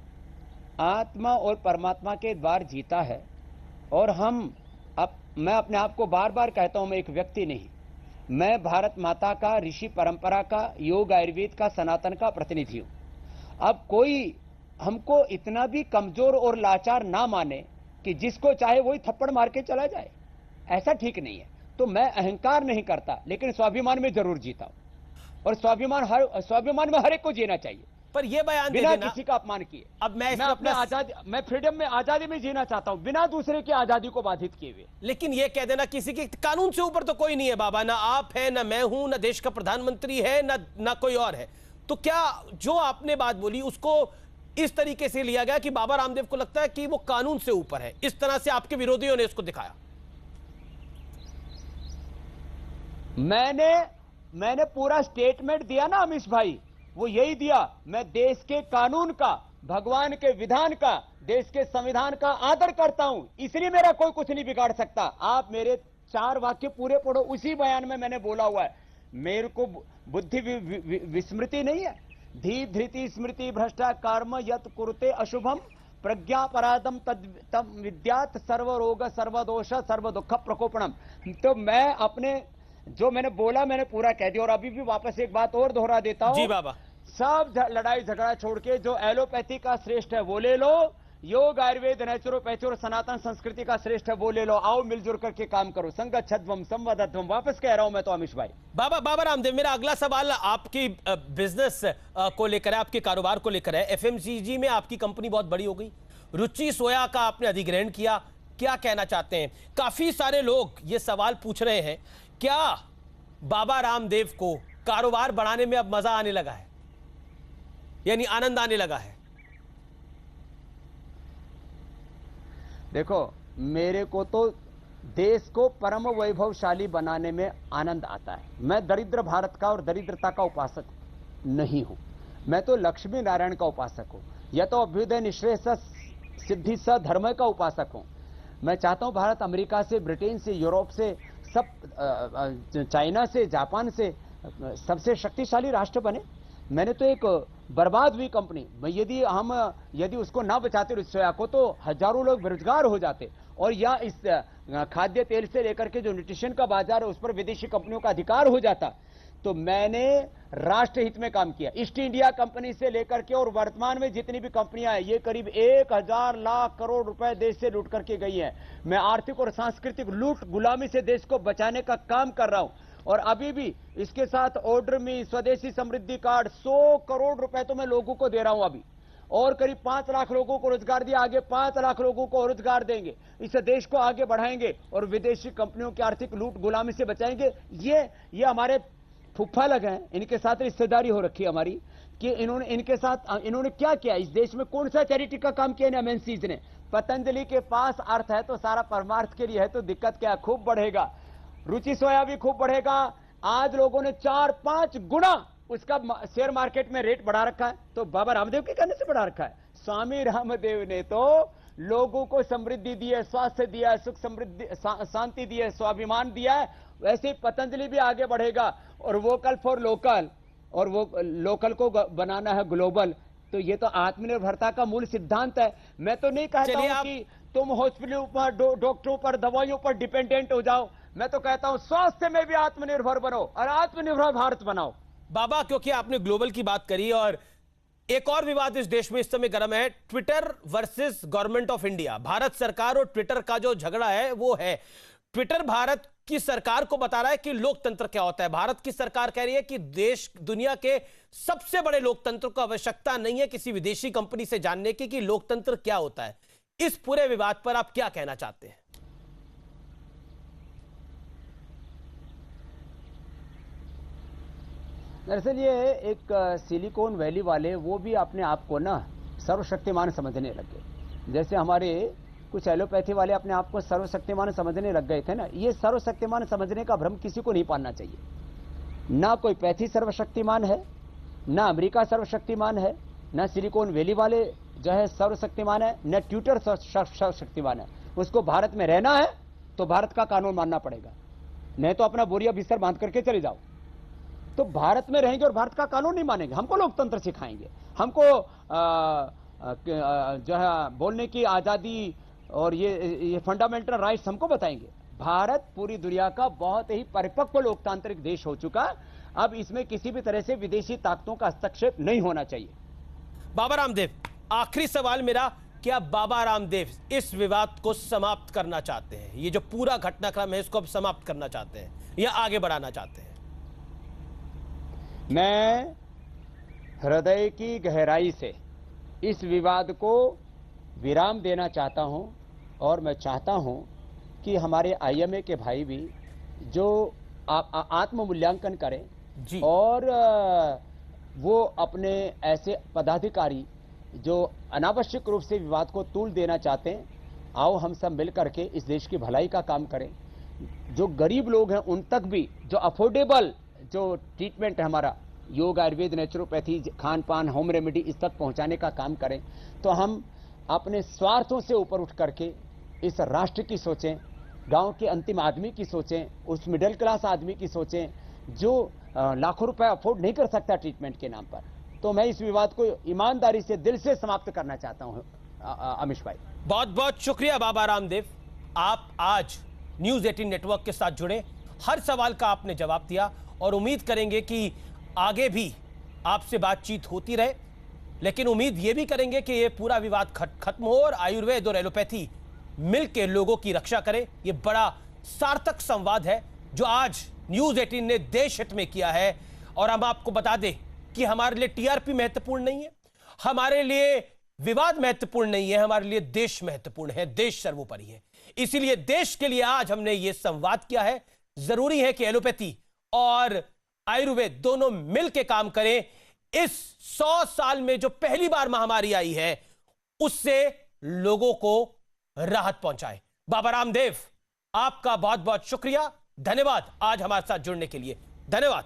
आत्मा और परमात्मा के द्वार जीता है। और मैं अपने आप को बार बार कहता हूं, मैं एक व्यक्ति नहीं, मैं भारत माता का, ऋषि परंपरा का, योग आयुर्वेद का, सनातन का प्रतिनिधि हूं। अब कोई हमको इतना भी कमजोर और लाचार ना माने कि जिसको चाहे वही थप्पड़ मार के चला जाए, ऐसा ठीक नहीं है। तो मैं अहंकार नहीं करता, लेकिन स्वाभिमान में जरूर जीता हूं। और स्वाभिमान में हर एक को जीना चाहिए, पर ये बयान बिना किसी का अपमान किए। अब मैं अपने आजादी, मैं फ्रीडम में, आजादी में जीना चाहता हूं, बिना दूसरे की आजादी को बाधित किए हुए। लेकिन ये कह देना किसी के कानून से ऊपर तो कोई नहीं है बाबा, ना आप है, ना मैं हूं, ना देश का प्रधानमंत्री है, ना कोई और है। तो क्या जो आपने बात बोली उसको इस तरीके से लिया गया कि बाबा रामदेव को लगता है कि वो कानून से ऊपर है? इस तरह से आपके विरोधियों ने इसको दिखाया। मैंने पूरा स्टेटमेंट दिया ना अमीश भाई, वो यही दिया। मैं देश के कानून का, भगवान के विधान का, देश के संविधान का आदर करता हूं, इसलिए मेरा कोई कुछ नहीं बिगाड़ सकता। आप मेरे 4 वाक्य पूरे पढ़ो, उसी बयान में मैंने बोला हुआ है। मेरे को बुद्धि विस्मृति नहीं है। धी धृति स्मृति भ्रष्टा कर्म यत कुरुते अशुभम प्रज्ञा परादम तम विद्यात सर्वरोग सर्वदोष सर्व दुख प्रकोपणम। तो मैं अपने जो मैंने बोला मैंने पूरा कह दिया। और अभी भी वापस एक बात और दोहरा देता हूं। जी बाबा, सब लड़ाई झगड़ा छोड़ के जो एलोपैथी का श्रेष्ठ है वो ले लो, योग आयुर्वेद नेचुरोपैथी और सनातन संस्कृति का श्रेष्ठ है वो ले लो। आओ मिलजुल करके काम करो। संगच्छध्वम संवदध्वम। वापस कह रहा हूं मैं तो अमीश भाई। बाबा रामदेव, मेरा अगला सवाल आपकी बिजनेस को लेकर है, आपके कारोबार को लेकर है। एफएमसीजी में आपकी कंपनी बहुत बड़ी हो गई, रुचि सोया का आपने अधिग्रहण किया, क्या कहना चाहते हैं? काफी सारे लोग ये सवाल पूछ रहे हैं, क्या बाबा रामदेव को कारोबार बढ़ाने में अब मजा आने लगा है, यानी आनंद आने लगा है? देखो, मेरे को तो देश को परम वैभवशाली बनाने में आनंद आता है। मैं दरिद्र भारत का और दरिद्रता का उपासक नहीं हूं, मैं तो लक्ष्मी नारायण का उपासक हूं। यह तो अभ्युदय निःश्रेयस सिद्धि स धर्म का उपासक हूं। मैं चाहता हूं भारत अमेरिका से, ब्रिटेन से, यूरोप से, सब चाइना से, जापान से सबसे शक्तिशाली राष्ट्र बने। मैंने तो एक बर्बाद हुई कंपनी, यदि उसको ना बचाते सोया को तो हजारों लोग बेरोजगार हो जाते, और या इस खाद्य तेल से लेकर के जो न्यूट्रिशन का बाजार है उस पर विदेशी कंपनियों का अधिकार हो जाता। तो मैंने राष्ट्र हित में काम किया। ईस्ट इंडिया कंपनी से लेकर के और वर्तमान में जितनी भी कंपनियां हैं, ये करीब 1000 लाख करोड़ रुपए देश से लूट करके गई हैं। मैं आर्थिक और सांस्कृतिक लूट गुलामी से देश को बचाने का काम कर रहा हूं, और अभी भी इसके साथ ऑर्डर में स्वदेशी समृद्धि कार्ड 100 करोड़ रुपए तो मैं लोगों को दे रहा हूं अभी, और करीब 5 लाख लोगों को रोजगार दिया, आगे 5 लाख लोगों को रोजगार देंगे। इस देश को आगे बढ़ाएंगे और विदेशी कंपनियों की आर्थिक लूट गुलामी से बचाएंगे। ये हमारे फुफ्फा लगे हैं, इनके साथ रिश्तेदारी हो रखी है हमारी कि इन्होंने क्या किया इस देश में, कौन सा चैरिटी का काम किया एमएनसीज ने। पतंजलि के पास अर्थ है तो सारा परमार्थ के लिए है, तो दिक्कत क्या, खूब बढ़ेगा। रुचि सोया भी खूब बढ़ेगा। आज लोगों ने 4-5 गुना उसका शेयर मार्केट में रेट बढ़ा रखा है, तो बाबा रामदेव के कहने से बढ़ा रखा है। स्वामी रामदेव ने तो लोगों को समृद्धि दी है, स्वास्थ्य दिया है, सुख समृद्धि शांति दी है, स्वाभिमान दिया है। वैसे ही पतंजलि भी आगे बढ़ेगा, और वोकल फॉर लोकल, और वो लोकल को बनाना है ग्लोबल। तो ये तो आत्मनिर्भरता का मूल सिद्धांत है। मैं तो नहीं कहता हूं कि तुम हॉस्पिटलों पर, डॉक्टरों पर, दवाइयों पर डिपेंडेंट हो जाओ। मैं तो कहता हूं स्वास्थ्य में भी आत्मनिर्भर बनो और आत्मनिर्भर भारत बनाओ। बाबा, क्योंकि आपने ग्लोबल की बात करी, और एक और विवाद इस देश में इस समय गर्म है, Twitter versus government of India. Bharat सरकार और ट्विटर का जो झगड़ा है वो है, ट्विटर भारत की सरकार को बता रहा है कि लोकतंत्र क्या होता है। भारत की सरकार कह रही है कि दुनिया के सबसे बड़े लोकतंत्र को आवश्यकता नहीं है किसी विदेशी कंपनी से जानने की कि लोकतंत्र क्या होता है। इस पूरे विवाद पर आप क्या कहना चाहते हैं? दरअसल ये एक सिलिकॉन वैली वाले वो भी अपने आप को ना सर्वशक्तिमान समझने लगे। जैसे हमारे कुछ एलोपैथी वाले अपने आप को सर्वशक्तिमान समझने लग गए थे ना, ये सर्वशक्तिमान समझने का भ्रम किसी को नहीं पालना चाहिए। ना कोई पैथी सर्वशक्तिमान है, ना अमेरिका सर्वशक्तिमान है, ना सिलिकॉन वैली वाले जो है सर्वशक्तिमान है, न ट्विटर सर्वशक्तिमान है। उसको भारत में रहना है तो भारत का कानून मानना पड़ेगा, नहीं तो अपना बोरिया बिस्तर बांध करके चले जाओ। तो भारत में रहेंगे और भारत का कानून नहीं मानेंगे, हमको लोकतंत्र सिखाएंगे, हमको जो है बोलने की आजादी और ये फंडामेंटल राइट्स हमको बताएंगे। भारत पूरी दुनिया का बहुत ही परिपक्व लोकतांत्रिक देश हो चुका, अब इसमें किसी भी तरह से विदेशी ताकतों का हस्तक्षेप नहीं होना चाहिए। बाबा रामदेव, आखिरी सवाल मेरा, क्या बाबा रामदेव इस विवाद को समाप्त करना चाहते हैं? ये जो पूरा घटनाक्रम है इसको अब समाप्त करना चाहते हैं या आगे बढ़ाना चाहते हैं? मैं हृदय की गहराई से इस विवाद को विराम देना चाहता हूं, और मैं चाहता हूं कि हमारे आईएमए के भाई भी जो आत्म मूल्यांकन करें जी, और वो अपने ऐसे पदाधिकारी जो अनावश्यक रूप से विवाद को तूल देना चाहते हैं, आओ हम सब मिल करके इस देश की भलाई का काम करें। जो गरीब लोग हैं उन तक भी जो अफोर्डेबल जो ट्रीटमेंट है हमारा, योग, आयुर्वेद, नेचुरोपैथी, खान पान, होम रेमेडी, इस तक पहुंचाने का काम करें। तो हम अपने स्वार्थों से ऊपर उठ करके इस राष्ट्र की सोचें, गांव के अंतिम आदमी की सोचें, उस मिडिल क्लास आदमी की सोचें जो लाखों रुपए अफोर्ड नहीं कर सकता ट्रीटमेंट के नाम पर। तो मैं इस विवाद को ईमानदारी से, दिल से समाप्त करना चाहता हूं। अमिश भाई, बहुत बहुत शुक्रिया बाबा रामदेव, आप आज न्यूज़ 18 नेटवर्क के साथ जुड़े, हर सवाल का आपने जवाब दिया, और उम्मीद करेंगे कि आगे भी आपसे बातचीत होती रहे। लेकिन उम्मीद ये भी करेंगे कि ये पूरा विवाद खत्म हो और आयुर्वेद और एलोपैथी मिलकर लोगों की रक्षा करे। ये बड़ा सार्थक संवाद है जो आज न्यूज़ 18 ने देश हित में किया है। और हम आपको बता दें कि हमारे लिए टीआरपी महत्वपूर्ण नहीं है, हमारे लिए विवाद महत्वपूर्ण नहीं है, हमारे लिए देश महत्वपूर्ण है, देश सर्वोपरि है। इसीलिए देश के लिए आज हमने ये संवाद किया है। जरूरी है कि एलोपैथी और आयुर्वेद दोनों मिलकर काम करें। इस 100 साल में जो पहली बार महामारी आई है उससे लोगों को राहत पहुंचाए। बाबा रामदेव, आपका बहुत बहुत शुक्रिया, धन्यवाद आज हमारे साथ जुड़ने के लिए। धन्यवाद।